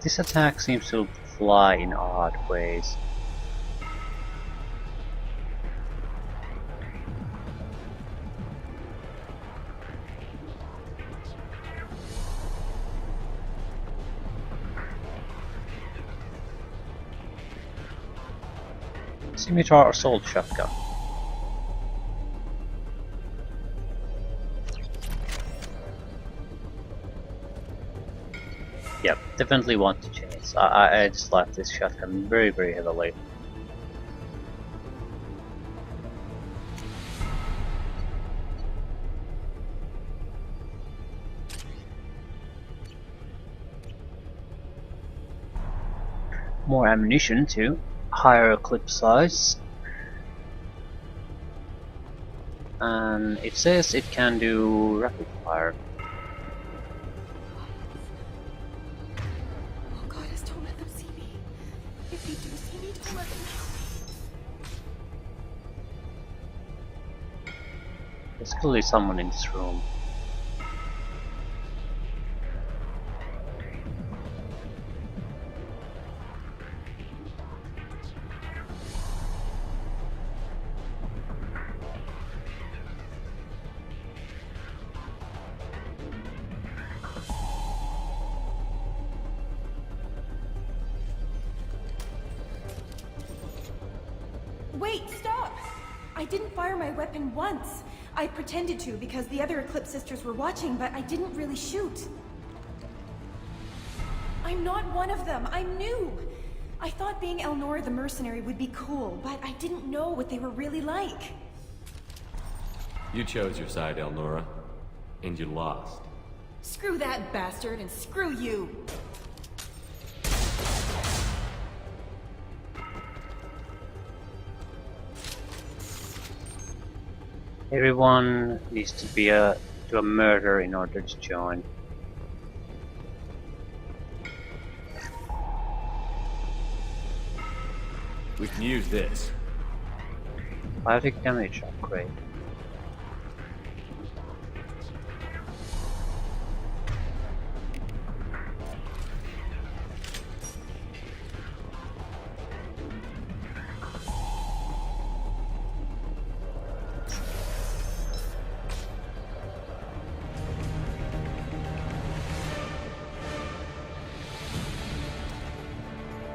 S1: This attack seems to fly in odd ways. Scimitar assault shotgun. Yep, definitely want to change. I just like this shotgun very, very heavily. More ammunition too. Higher clip size. And it says it can do rapid fire.
S17: Oh goddess, don't let them see me. If they do see me, don't let them know.
S1: There's clearly someone in this room.
S19: Wait, stop! I didn't fire my weapon once. I pretended to because the other Eclipse sisters were watching, but I didn't really shoot. I'm not one of them. I'm new. I thought being Elnora the mercenary would be cool, but I didn't know what they were really like.
S7: You chose your side, Elnora, and you lost.
S19: Screw that bastard and screw you!
S1: Everyone needs to be do a murder in order to join.
S7: We can use this.
S1: Biotic damage upgrade.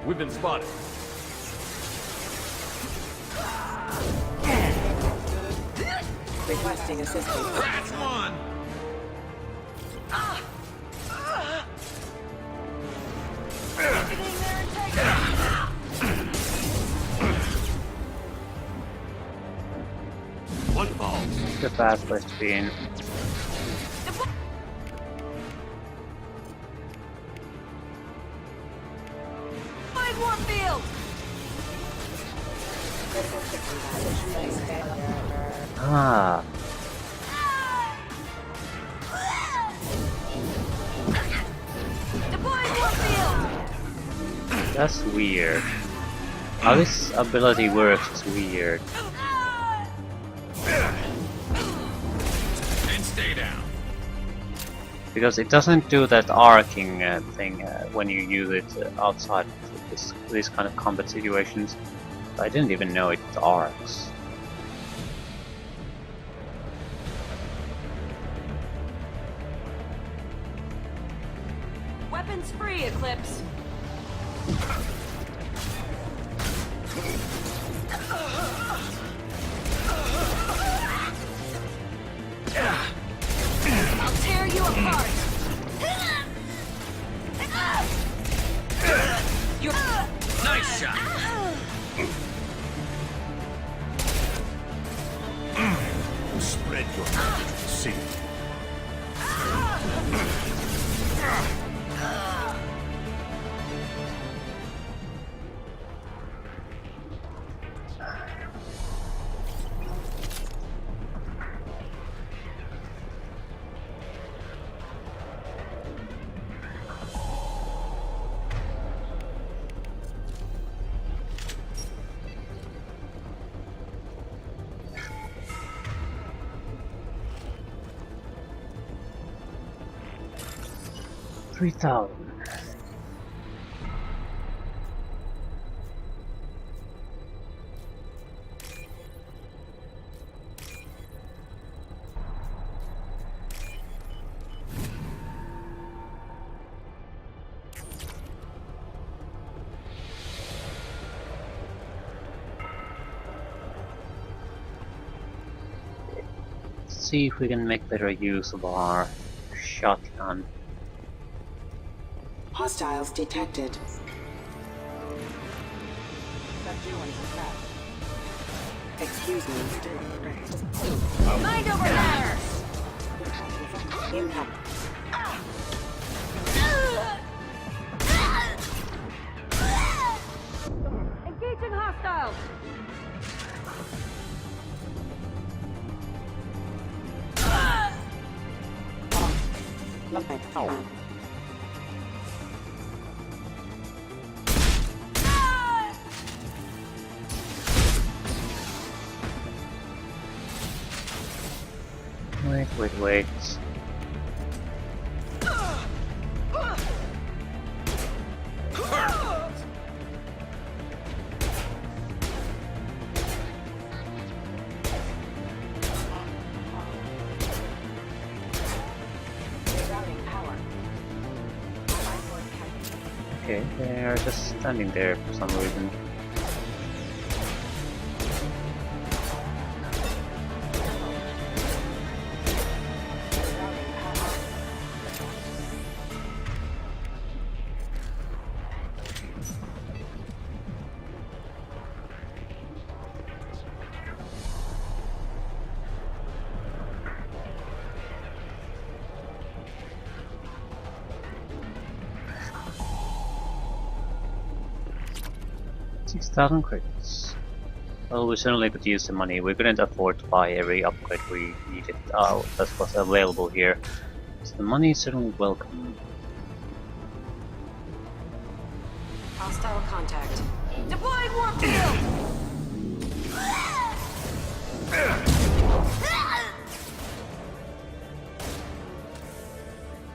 S7: We've been spotted.
S18: Requesting assistance.
S2: That's one!
S7: One fall.
S1: It's a bad place to be in.
S17: Find Warfield!
S1: Ah. That's weird. How this ability works is weird.
S16: And stay down.
S1: Because it doesn't do that arcing thing when you use it outside this kind of combat situations. I didn't even know it arcs.
S5: Weapons free, Eclipse. I'll tear you apart. You're
S16: Nice shot.
S11: Spread your magic. See.
S1: $3,000. See if we can make better use of our shotgun.
S18: Hostiles detected. Excuse me.
S5: mind over matter.
S18: You have
S5: Engaging hostiles.
S1: Wait. Okay, they are just standing there for some reason. $6,000 credits. Well, we certainly could use the money. We couldn't afford to buy every upgrade we needed that was available here. So the money is certainly welcome.
S18: hostile contact.
S5: Deploying warp field.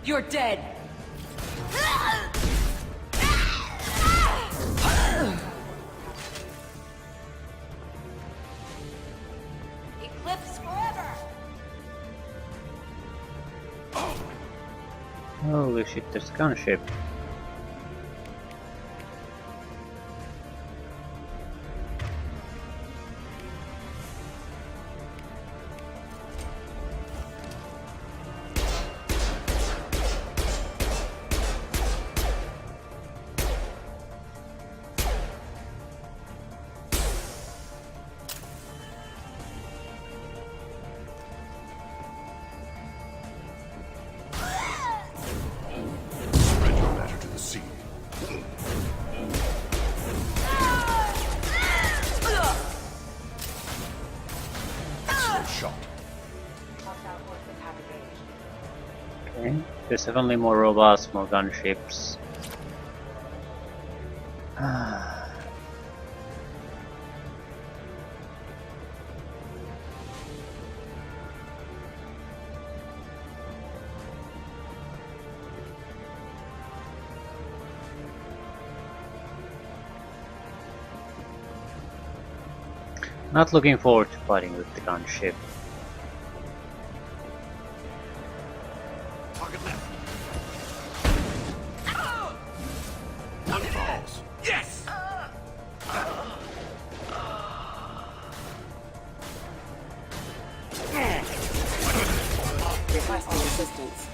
S5: You're dead. Eclipse forever.
S1: Holy shit, there's a gunship.
S11: Spread your matter to the sea. Excellent shot.
S1: Okay, there's definitely more robots, more gunships. Not looking forward to fighting with the gunship.
S6: Target left. One falls. Yes!
S18: Requesting assistance.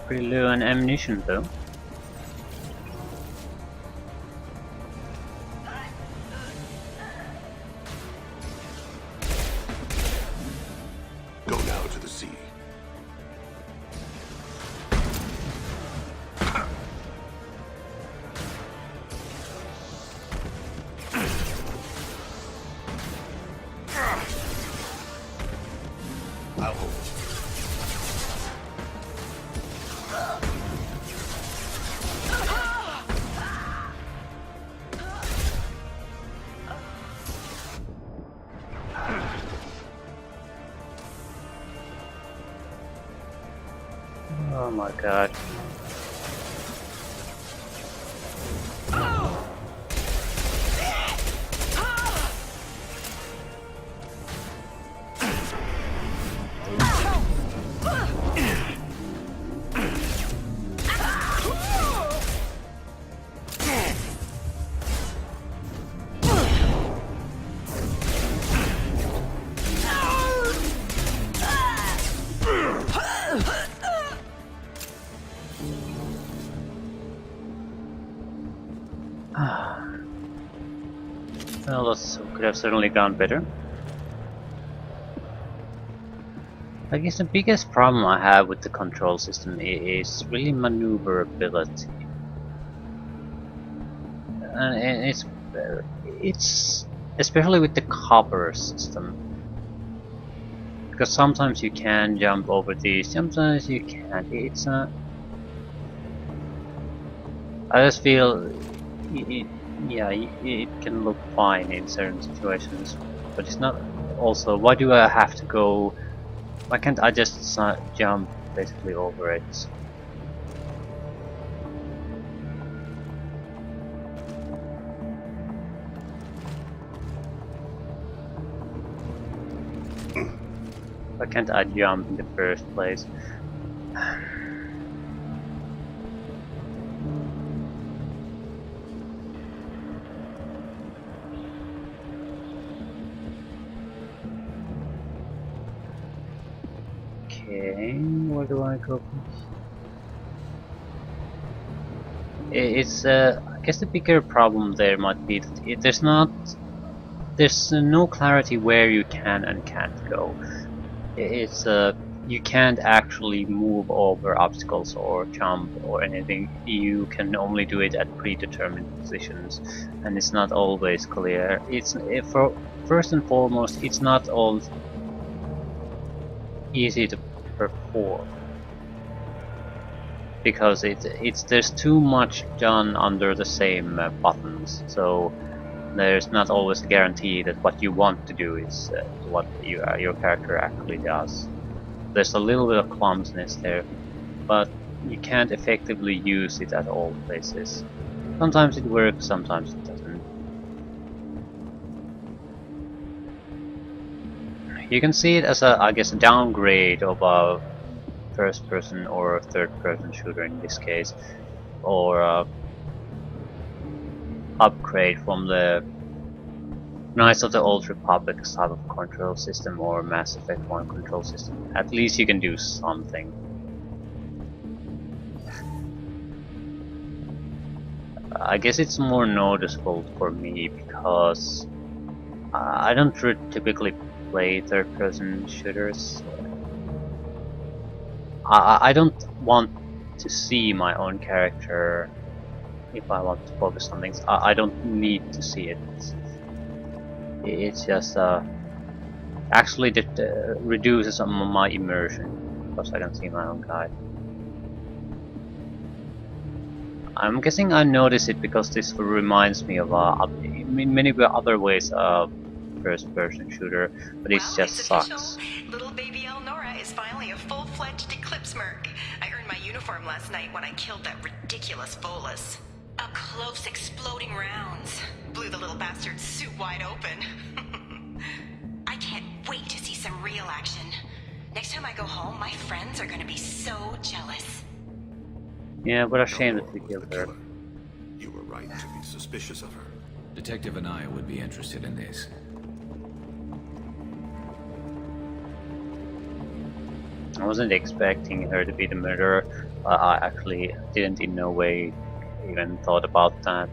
S1: Pretty low on ammunition though.
S11: Go now to the sea. I'll hold.
S1: Oh my god. Well, this could have certainly gone better. I guess the biggest problem I have with the control system is really maneuverability, and it's especially with the copper system, because sometimes you can jump over these, sometimes you can't. It's I just feel it can look fine in certain situations, but it's not. Also, why do I have to go? Why can't I just jump basically over it? Why can't I jump in the first place? Okay, where do I go? It's I guess the bigger problem there might be that there's no clarity where you can and can't go. It's you can't actually move over obstacles or jump or anything. You can only do it at predetermined positions, and it's not always clear. It's for first and foremost, it's not all easy to perform, because there's too much done under the same buttons, so there's not always a guarantee that what you want to do is what your character actually does. There's a little bit of clumsiness there, but you can't effectively use it at all places. Sometimes it works, sometimes it doesn't. You can see it as I guess, a downgrade of a first-person or third-person shooter in this case, or upgrade from the Knights of the Old Republic type of control system or Mass Effect 1 control system. At least you can do something. I guess it's more noticeable for me because I don't typically play third-person shooters. I don't want to see my own character if I want to focus on things. I don't need to see it. It's just actually that reduces some of my immersion because I can see my own guy. I'm guessing I noticed it because this reminds me of in many other ways of first-person shooter, but it just sucks.
S17: Little baby Elnora is finally a full-fledged Eclipse merc. I earned my uniform last night when I killed that ridiculous Volus. Up close, exploding rounds. Blew the little bastard's suit wide open. I can't wait to see some real action. Next time I go home, my friends are gonna be so jealous.
S1: Yeah, what a shame that we killed her.
S11: You were right to be suspicious of her.
S16: Detective Anaya would be interested in this.
S1: I wasn't expecting her to be the murderer, but I actually didn't in no way even thought about that.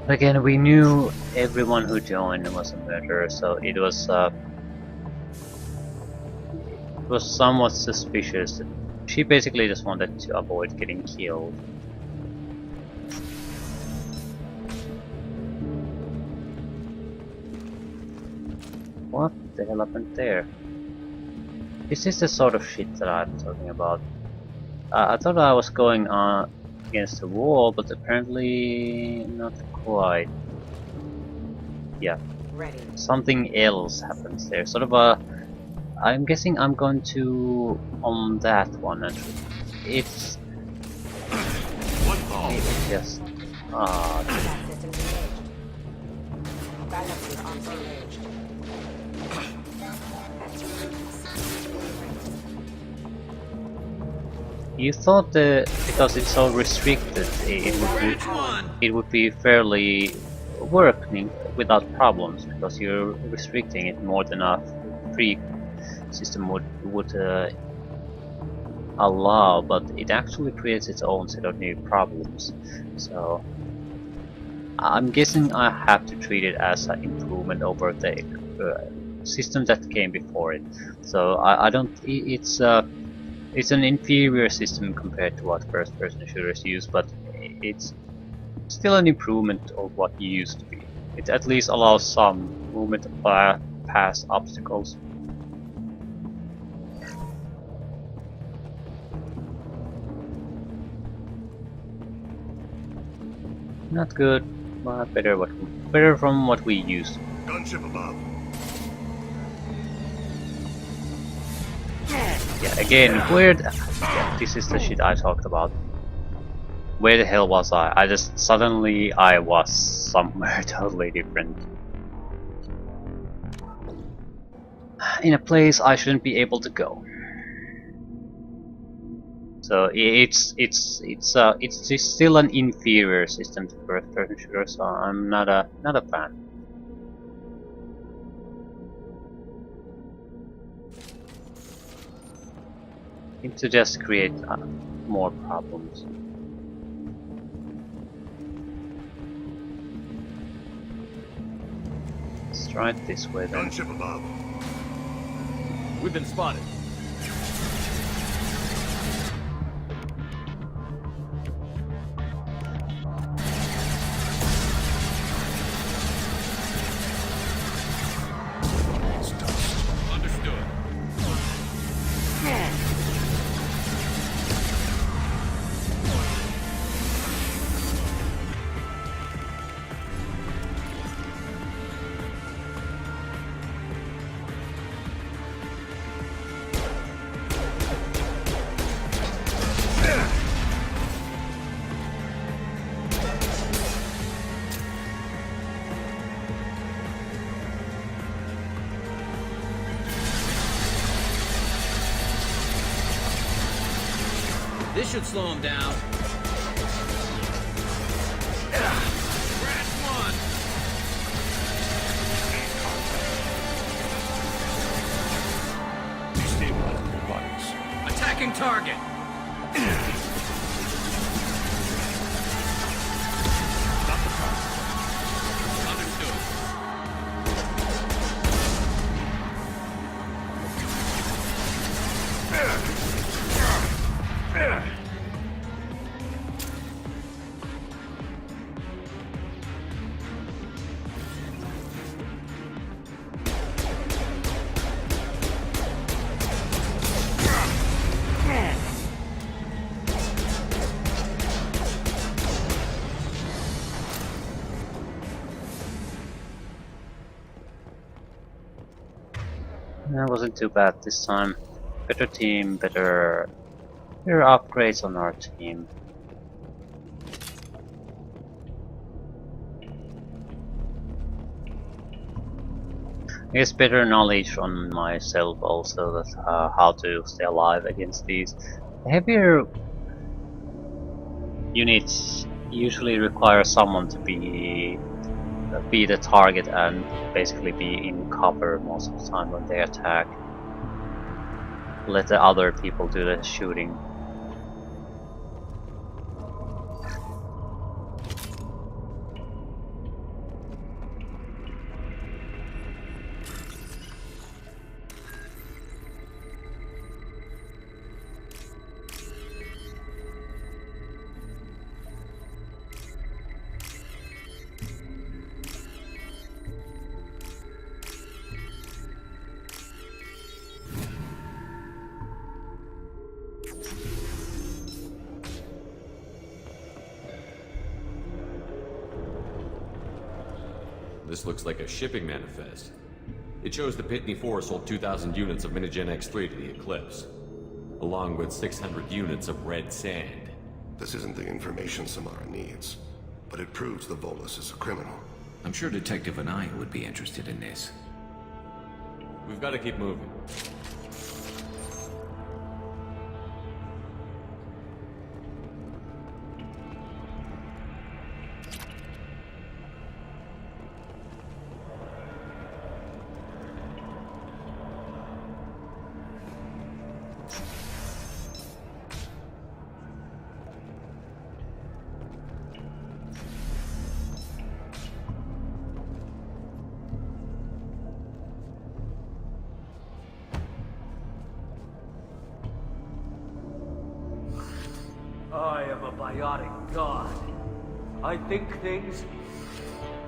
S1: Again, we knew everyone who joined was a murderer, so it was somewhat suspicious. She basically just wanted to avoid getting killed. What the hell happened there? This is the sort of shit that I'm talking about. I thought I was going against the wall, but apparently not quite. Yeah.
S18: Ready.
S1: Something else happens there. Sort of a... I'm guessing I'm going to... on that one, and it's... It's just... You thought that because it's so restricted, it would be fairly working without problems, because you're restricting it more than a free system would allow, but it actually creates its own set of new problems. So I'm guessing I have to treat it as an improvement over the system that came before it. So I don't. It's an inferior system compared to what first-person shooters use, but it's still an improvement of what used to be. It at least allows some movement past obstacles. Not good, but better from what we used to.
S11: Gunship above.
S1: Yeah, again, yeah, this is the shit I talked about. Where the hell was I? I just suddenly I was somewhere totally different. In a place I shouldn't be able to go. So it's still an inferior system to first-person shooter, so I'm not a fan. To just create more problems. Let's try it this way then.
S11: Gunship above.
S7: We've been spotted.
S20: This should slow him down. Crash one.
S11: Destabilizing your bodies.
S20: Attacking target.
S1: That wasn't too bad this time. Better team, better upgrades on our team. I guess better knowledge on myself also, that how to stay alive against these. The heavier units usually require someone to be the target and basically be in cover most of the time when they attack. Let the other people do the shooting.
S7: This looks like a shipping manifest. It shows the Pitney 4 sold 2,000 units of Minigen X3 to the Eclipse, along with 600 units of red sand.
S11: This isn't the information Samara needs, but it proves the Volus is a criminal.
S16: I'm sure Detective Anaya would be interested in this.
S7: We've got to keep moving.
S14: I am a biotic god. I think things,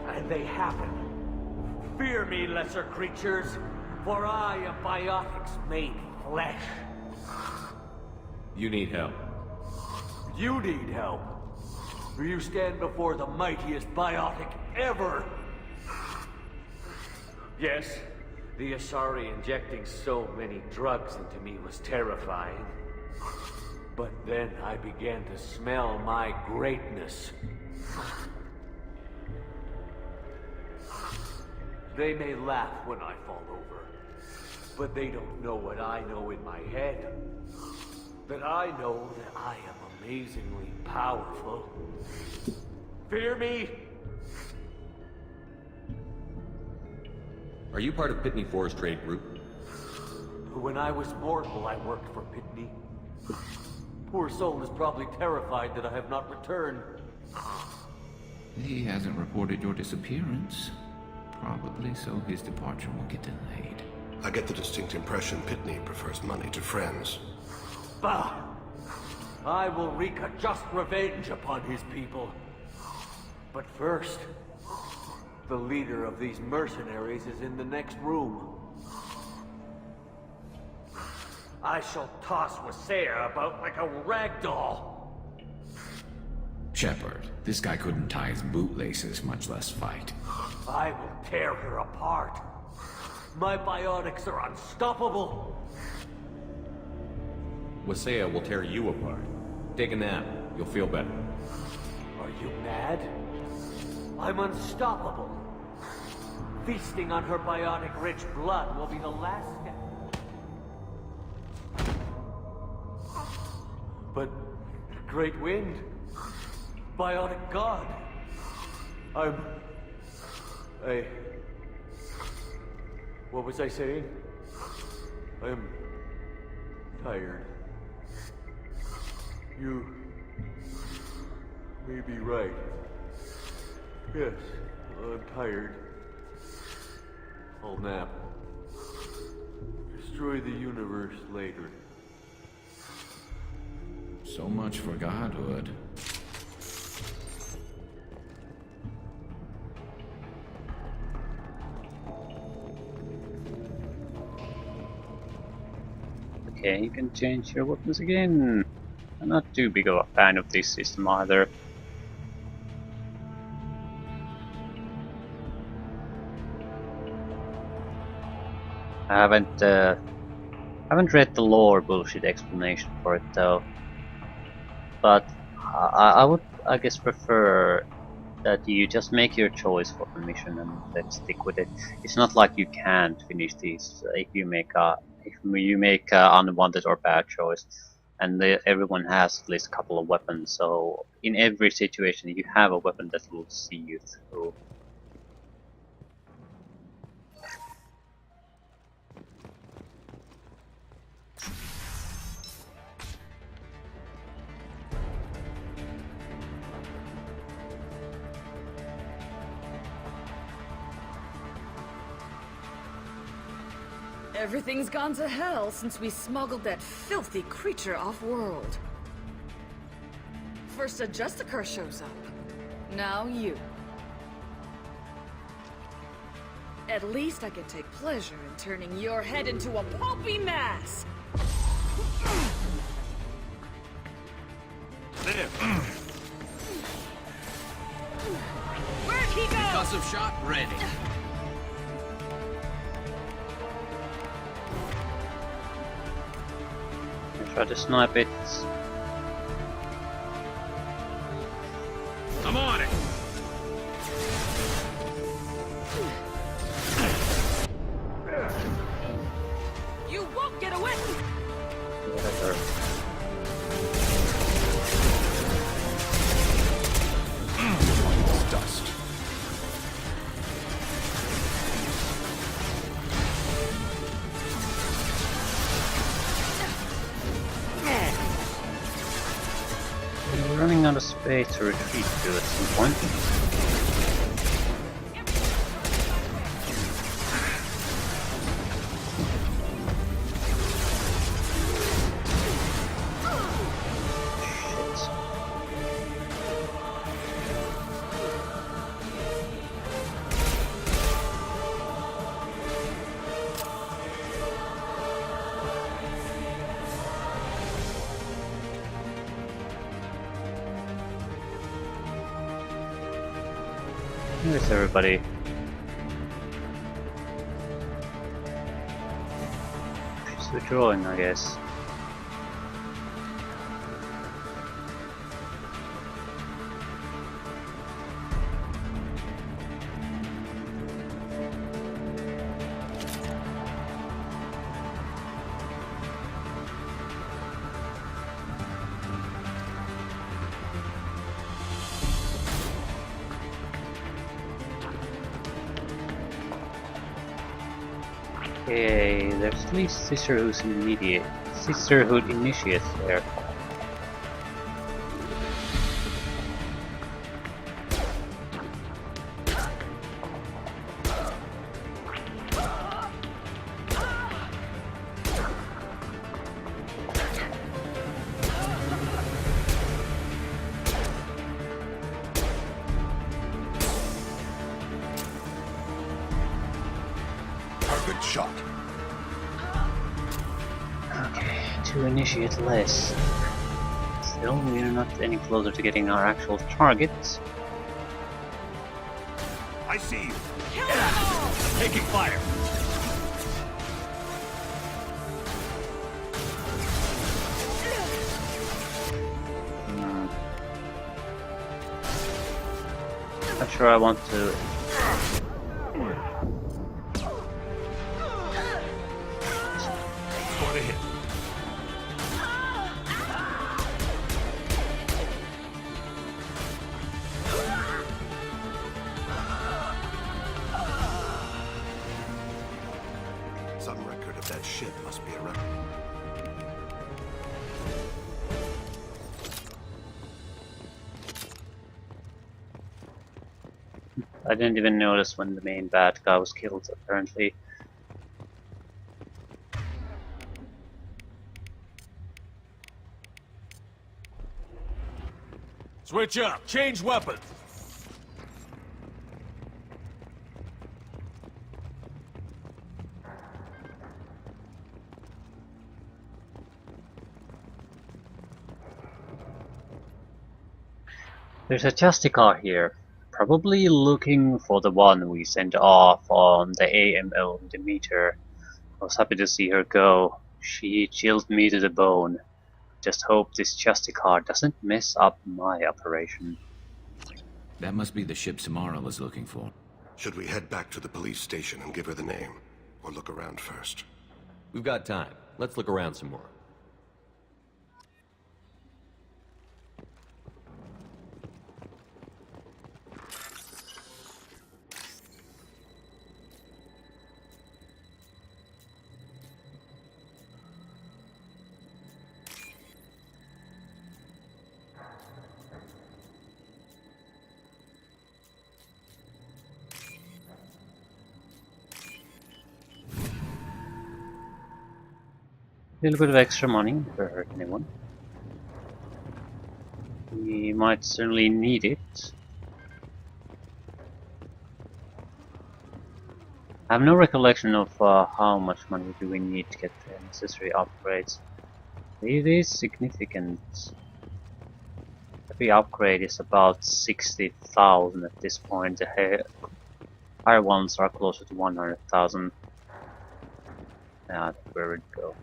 S14: and they happen. Fear me, lesser creatures, for I am biotics made flesh.
S7: You need help.
S14: You need help. You stand before the mightiest biotic ever. Yes, the Asari injecting so many drugs into me was terrifying. But then I began to smell my greatness. They may laugh when I fall over, but they don't know what I know in my head. That I know that I am amazingly powerful. Fear me?
S7: Are you part of Pitney 4's trade group?
S14: When I was mortal, I worked for Pitney. Poor soul is probably terrified that I have not returned.
S16: He hasn't reported your disappearance. Probably so his departure won't get delayed.
S11: I get the distinct impression Pitney prefers money to friends.
S14: Bah! I will wreak a just revenge upon his people. But first, the leader of these mercenaries is in the next room. I shall toss Wasea about like a rag doll.
S16: Shepard, this guy couldn't tie his bootlaces, much less fight.
S14: I will tear her apart. My biotics are unstoppable.
S7: Wasea will tear you apart. Take a nap. You'll feel better.
S14: Are you mad? I'm unstoppable. Feasting on her biotic-rich blood will be the last step. But Great Wind, biotic god, what was I saying? I'm tired. You may be right. Yes, I'm tired. I'll nap. Destroy the universe later.
S16: So much for godhood.
S1: Okay, you can change your weapons again. I'm not too big of a fan of this system either. I haven't read the lore bullshit explanation for it though, but I would, I guess, prefer that you just make your choice for the mission and let's stick with it. It's not like you can't finish these if you make a unwanted or bad choice, and everyone has at least a couple of weapons. So in every situation, you have a weapon that will see you through.
S13: Everything's gone to hell since we smuggled that filthy creature off-world. First a Justicar shows up. Now you. At least I can take pleasure in turning your head into a pulpy mass!
S20: There.
S13: Where'd he go?
S20: Concussive shot ready.
S1: Try to snipe it.
S20: I'm on it.
S13: You won't get away!
S1: Whatever.
S11: Dust.
S1: We're running out of space to retreat to at some point. Where's everybody? She's withdrawing, I guess. Okay, there's at least Sisterhood Initiates there.
S11: Good shot.
S1: Okay, to initiate less. Still, we're not any closer to getting our actual targets.
S11: I see you.
S20: I'm taking fire.
S1: Not sure I want to.
S11: Score the hit. Some record of that ship must be around.
S1: I didn't even notice when the main bad guy was killed, apparently.
S20: Switch up. Change weapons.
S1: There's a Justicar here, probably looking for the one we sent off on the AML Demeter. I was happy to see her go. She chilled me to the bone. Just hope this Justicar doesn't mess up my operation.
S16: That must be the ship Samara was looking for.
S11: Should we head back to the police station and give her the name? Or look around first?
S7: We've got time. Let's look around some more.
S1: A little bit of extra money never hurt anyone. We might certainly need it. I have no recollection of how much money do we need to get the necessary upgrades. It is significant. Every upgrade is about 60,000 at this point. The higher ones are closer to 100,000. That's where it go.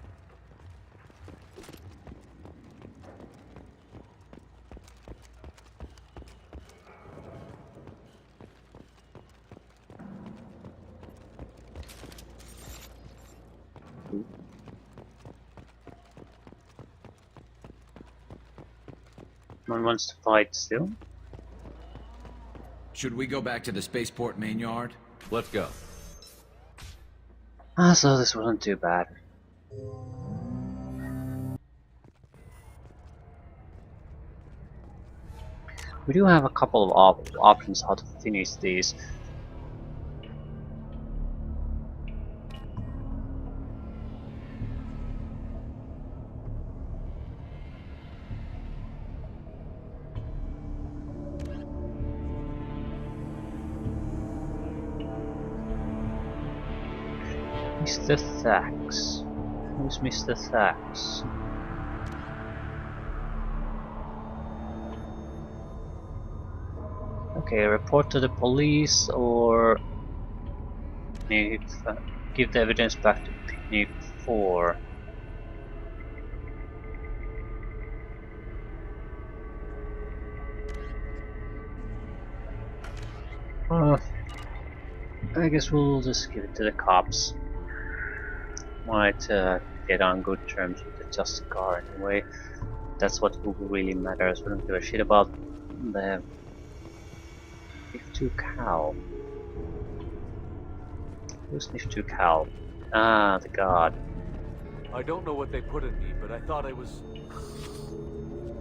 S1: No one wants to fight still?
S16: Should we go back to the spaceport main yard?
S7: Let's go.
S1: So this wasn't too bad. We do have a couple of options how to finish these. Mr. Thax. Who's Mr. Thax? Okay, report to the police or give the evidence back to Picnic 4. I guess we'll just give it to the cops. Might get on good terms with the Justicar anyway. That's what really matters. We don't give a shit about the Sniff2 cow. Who's Sniff2 cow? Ah, the god.
S20: I don't know what they put in me, but I thought I was...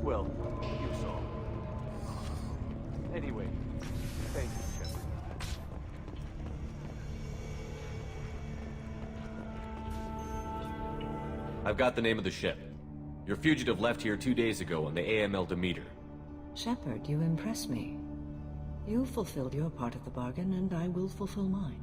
S20: Well, you saw. Anyway, thank you, Shepard.
S7: I've got the name of the ship. Your fugitive left here 2 days ago on the AML Demeter.
S13: Shepard, you impress me. You fulfilled your part of the bargain, and I will fulfill mine.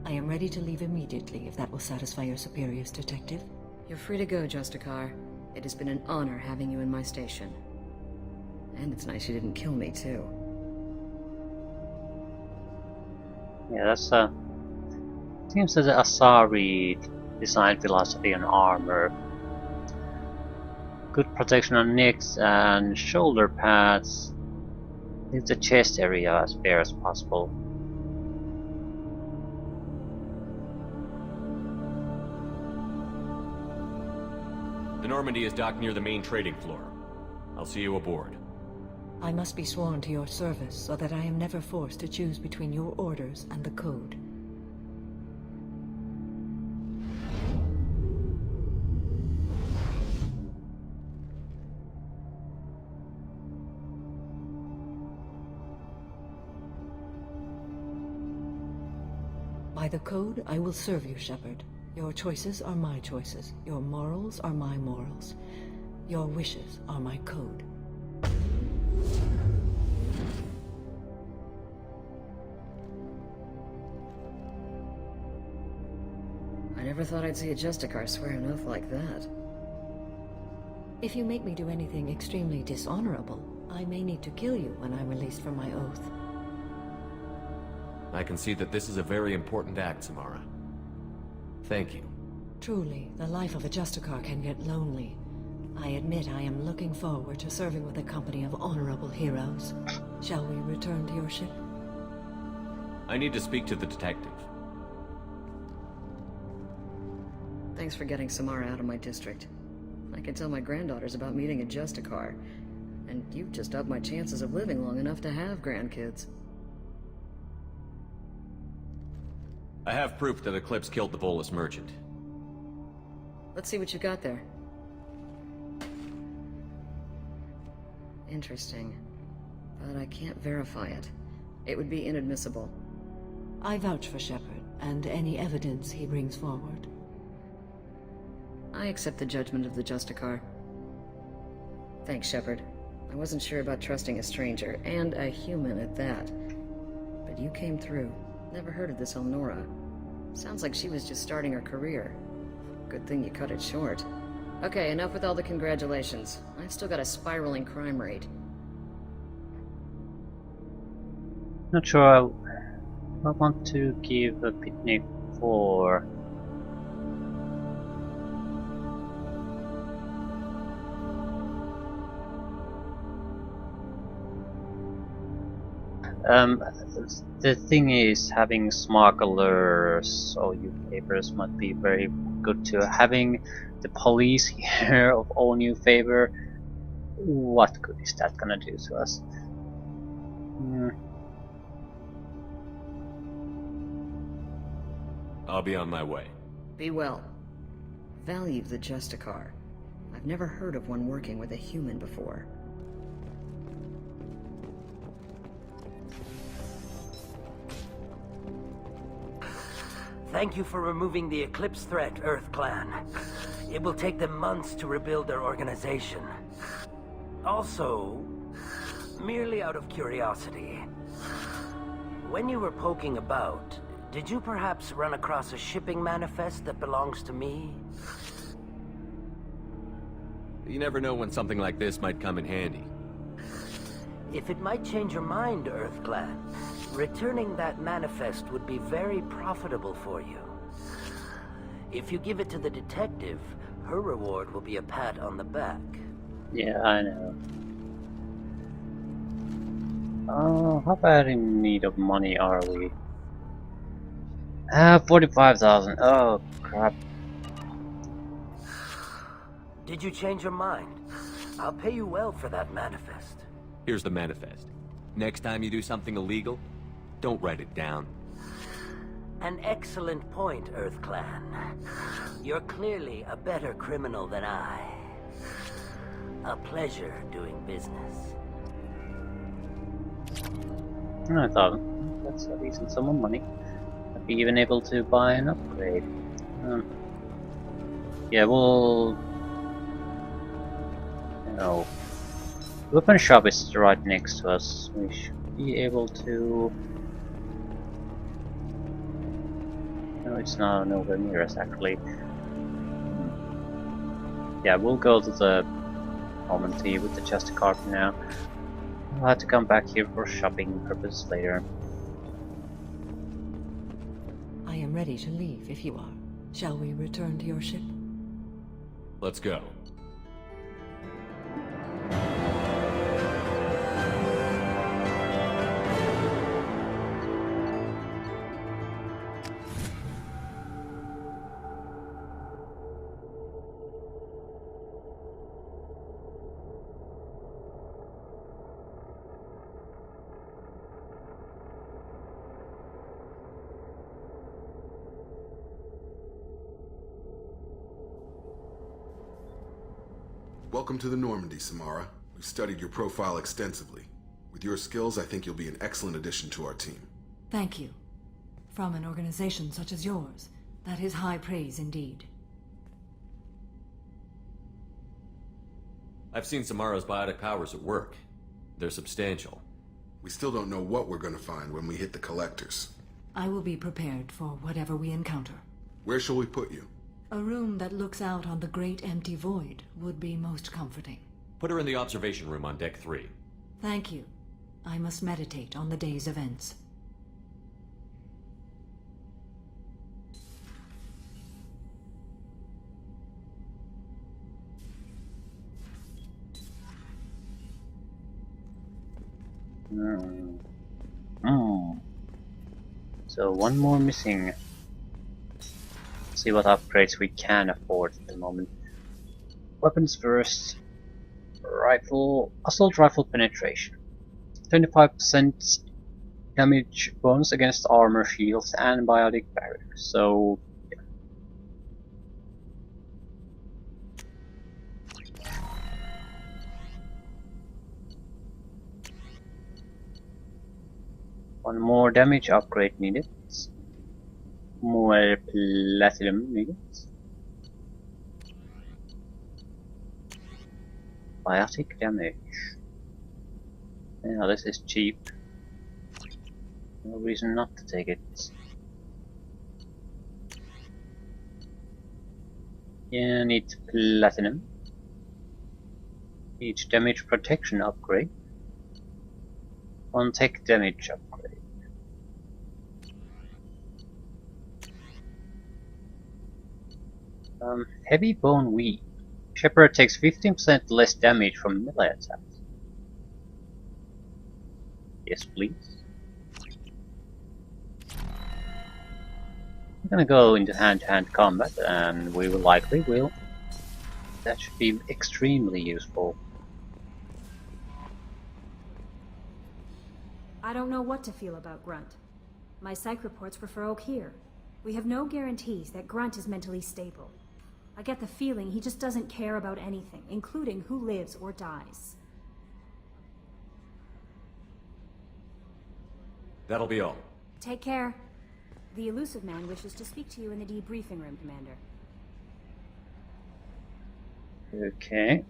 S13: I am ready to leave immediately, if that will satisfy your superiors, Detective. You're free to go, Justicar. It has been an honor having you in my station. And it's nice you didn't kill me, too.
S1: Yeah, that's seems that the Asari design philosophy on armor. Good protection on necks and shoulder pads. Leave the chest area as bare as possible.
S7: The Normandy is docked near the main trading floor. I'll see you aboard.
S13: I must be sworn to your service so that I am never forced to choose between your orders and the Code. By the Code, I will serve you, Shepard. Your choices are my choices. Your morals are my morals. Your wishes are my code.
S10: I never thought I'd see a Justicar swear an oath like that.
S13: If you make me do anything extremely dishonorable, I may need to kill you when I'm released from my oath.
S7: I can see that this is a very important act, Samara. Thank you.
S21: Truly, the life of a Justicar can get lonely. I admit I am looking forward to serving with a company of honorable heroes. Shall we return to your ship?
S7: I need to speak to the detective.
S13: Thanks for getting Samara out of my district. I can tell my granddaughters about meeting a Justicar, and you've just upped my chances of living long enough to have grandkids.
S7: I have proof that Eclipse killed the Volus merchant.
S13: Let's see what you got there. Interesting. But I can't verify it. It would be inadmissible.
S21: I vouch for Shepard, and any evidence he brings forward.
S13: I accept the judgment of the Justicar. Thanks, Shepard. I wasn't sure about trusting a stranger, and a human at that. But you came through. Never heard of this Elnora. Sounds like she was just starting her career. Good thing you cut it short. Okay, enough with all the congratulations. I've still got a spiraling crime rate.
S1: Not sure I want to give a picnic for. The thing is, having smugglers or you favors might be very good too. Having the police here of all new favor, what good is that gonna do to us?
S7: I'll be on my way.
S13: Be well. Value the Justicar. I've never heard of one working with a human before.
S14: Thank you for removing the Eclipse threat, Earth Clan. It will take them months to rebuild their organization. Also, merely out of curiosity, when you were poking about, did you perhaps run across a shipping manifest that belongs to me?
S7: You never know when something like this might come in handy.
S14: If it might change your mind, Earth Clan, returning that manifest would be very profitable for you. If you give it to the detective, her reward will be a pat on the back.
S1: Yeah, I know. Oh, how bad in need of money are we? 45,000. Oh, crap.
S14: Did you change your mind? I'll pay you well for that manifest.
S7: Here's the manifest. Next time you do something illegal, don't write it down.
S14: An excellent point, Earth Clan. You're clearly a better criminal than I. A pleasure doing business.
S1: I thought that's a decent sum of money. I'd be even able to buy an upgrade. Yeah, we'll. No. Weapon shop is right next to us. We should be able to. No, it's not nowhere near us actually. Yeah, we'll go to the home and tea with the Justicar for now. I'll have to come back here for shopping purposes later.
S21: I am ready to leave if you are. Shall we return to your ship?
S7: Let's go.
S11: Welcome to the Normandy, Samara. We've studied your profile extensively. With your skills, I think you'll be an excellent addition to our team.
S21: Thank you. From an organization such as yours, that is high praise indeed.
S7: I've seen Samara's biotic powers at work. They're substantial.
S11: We still don't know what we're going to find when we hit the collectors.
S21: I will be prepared for whatever we encounter.
S11: Where shall we put you?
S21: A room that looks out on the great empty void would be most comforting.
S7: Put her in the observation room on deck 3.
S21: Thank you. I must meditate on the day's events.
S1: Hmm. Hmm. So one more missing. See what upgrades we can afford at the moment. Weapons first. Rifle, assault rifle penetration. 25% damage bonus against armor, shields, and biotic barriers. So yeah. One more damage upgrade needed. More platinum needed. Biotic damage. Yeah, this is cheap. No reason not to take it. Yeah, need platinum. Each damage protection upgrade. One tech damage upgrade. Heavy bone weave. Shepherd takes 15% less damage from melee attacks. Yes, please. I'm gonna go into hand-to-hand combat, and we will likely will. That should be extremely useful.
S8: I don't know what to feel about Grunt. My psych reports refer Oak here. We have no guarantees that Grunt is mentally stable. I get the feeling he just doesn't care about anything, including who lives or dies.
S7: That'll be all.
S8: Take care. The elusive man wishes to speak to you in the debriefing room, Commander.
S1: Okay.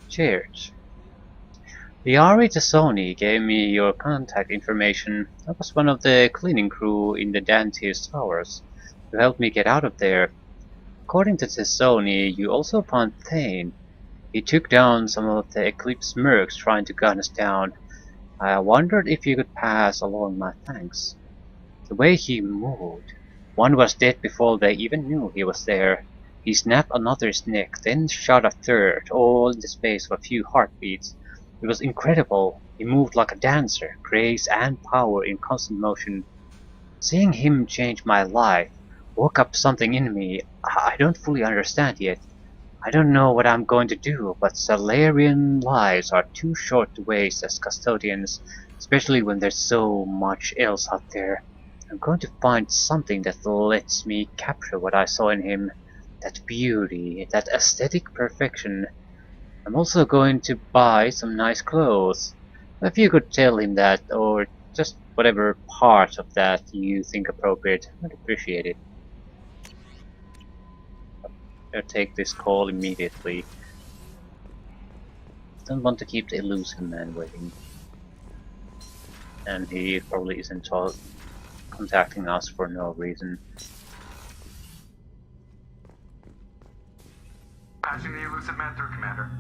S1: Cheers. The Ari Tassoni gave me your contact information. I was one of the cleaning crew in the Dante's Towers who helped me get out of there. According to Tassoni, you also found Thane. He took down some of the Eclipse mercs trying to gun us down. I wondered if you could pass along my thanks. The way he moved. One was dead before they even knew he was there. He snapped another's neck, then shot a third, all in the space of a few heartbeats. It was incredible. He moved like a dancer, grace and power in constant motion. Seeing him changed my life, woke up something in me I don't fully understand yet. I don't know what I'm going to do, but Salarian lives are too short to waste as custodians, especially when there's so much else out there. I'm going to find something that lets me capture what I saw in him, that beauty, that aesthetic perfection. I'm also going to buy some nice clothes. If you could tell him that, or just whatever part of that you think appropriate, I'd appreciate it. I'll take this call immediately. Don't want to keep the elusive man waiting. And he probably isn't contacting us for no reason.
S22: Patching the elusive man through, Commander.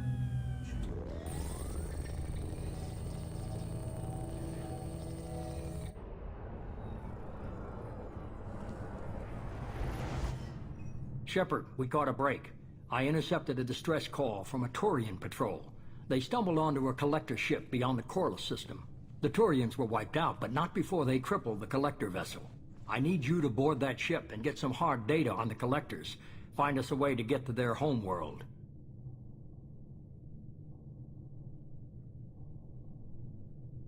S23: Shepard, we caught a break. I intercepted a distress call from a Turian patrol. They stumbled onto a collector ship beyond the Corliss system. The Turians were wiped out, but not before they crippled the collector vessel. I need you to board that ship and get some hard data on the collectors. Find us a way to get to their homeworld.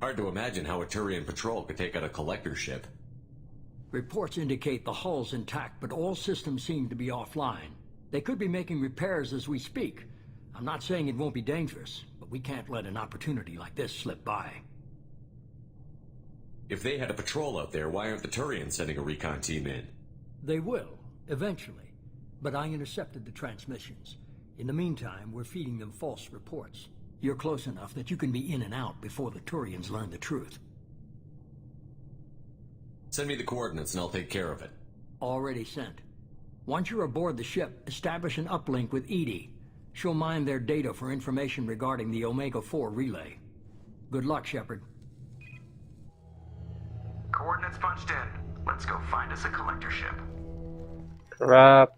S7: Hard to imagine how a Turian patrol could take out a collector ship.
S23: Reports indicate the hull's intact, but all systems seem to be offline. They could be making repairs as we speak. I'm not saying it won't be dangerous, but we can't let an opportunity like this slip by.
S7: If they had a patrol out there, why aren't the Turians sending a recon team in?
S23: They will, eventually. But I intercepted the transmissions. In the meantime, we're feeding them false reports. You're close enough that you can be in and out before the Turians learn the truth.
S7: Send me the coordinates and I'll take care of it.
S23: Already sent. Once you're aboard the ship, establish an uplink with Edie. She'll mine their data for information regarding the Omega-4 relay. Good luck, Shepard.
S22: Coordinates punched in. Let's go find us a collector ship.
S1: Crap.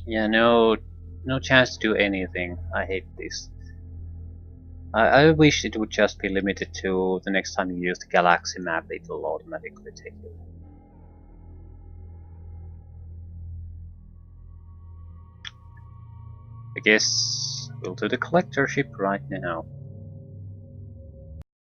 S1: Yeah, no chance to do anything. I hate this. I wish it would just be limited to the next time you use the galaxy map, it will automatically take you. I guess we'll do the collector ship right now.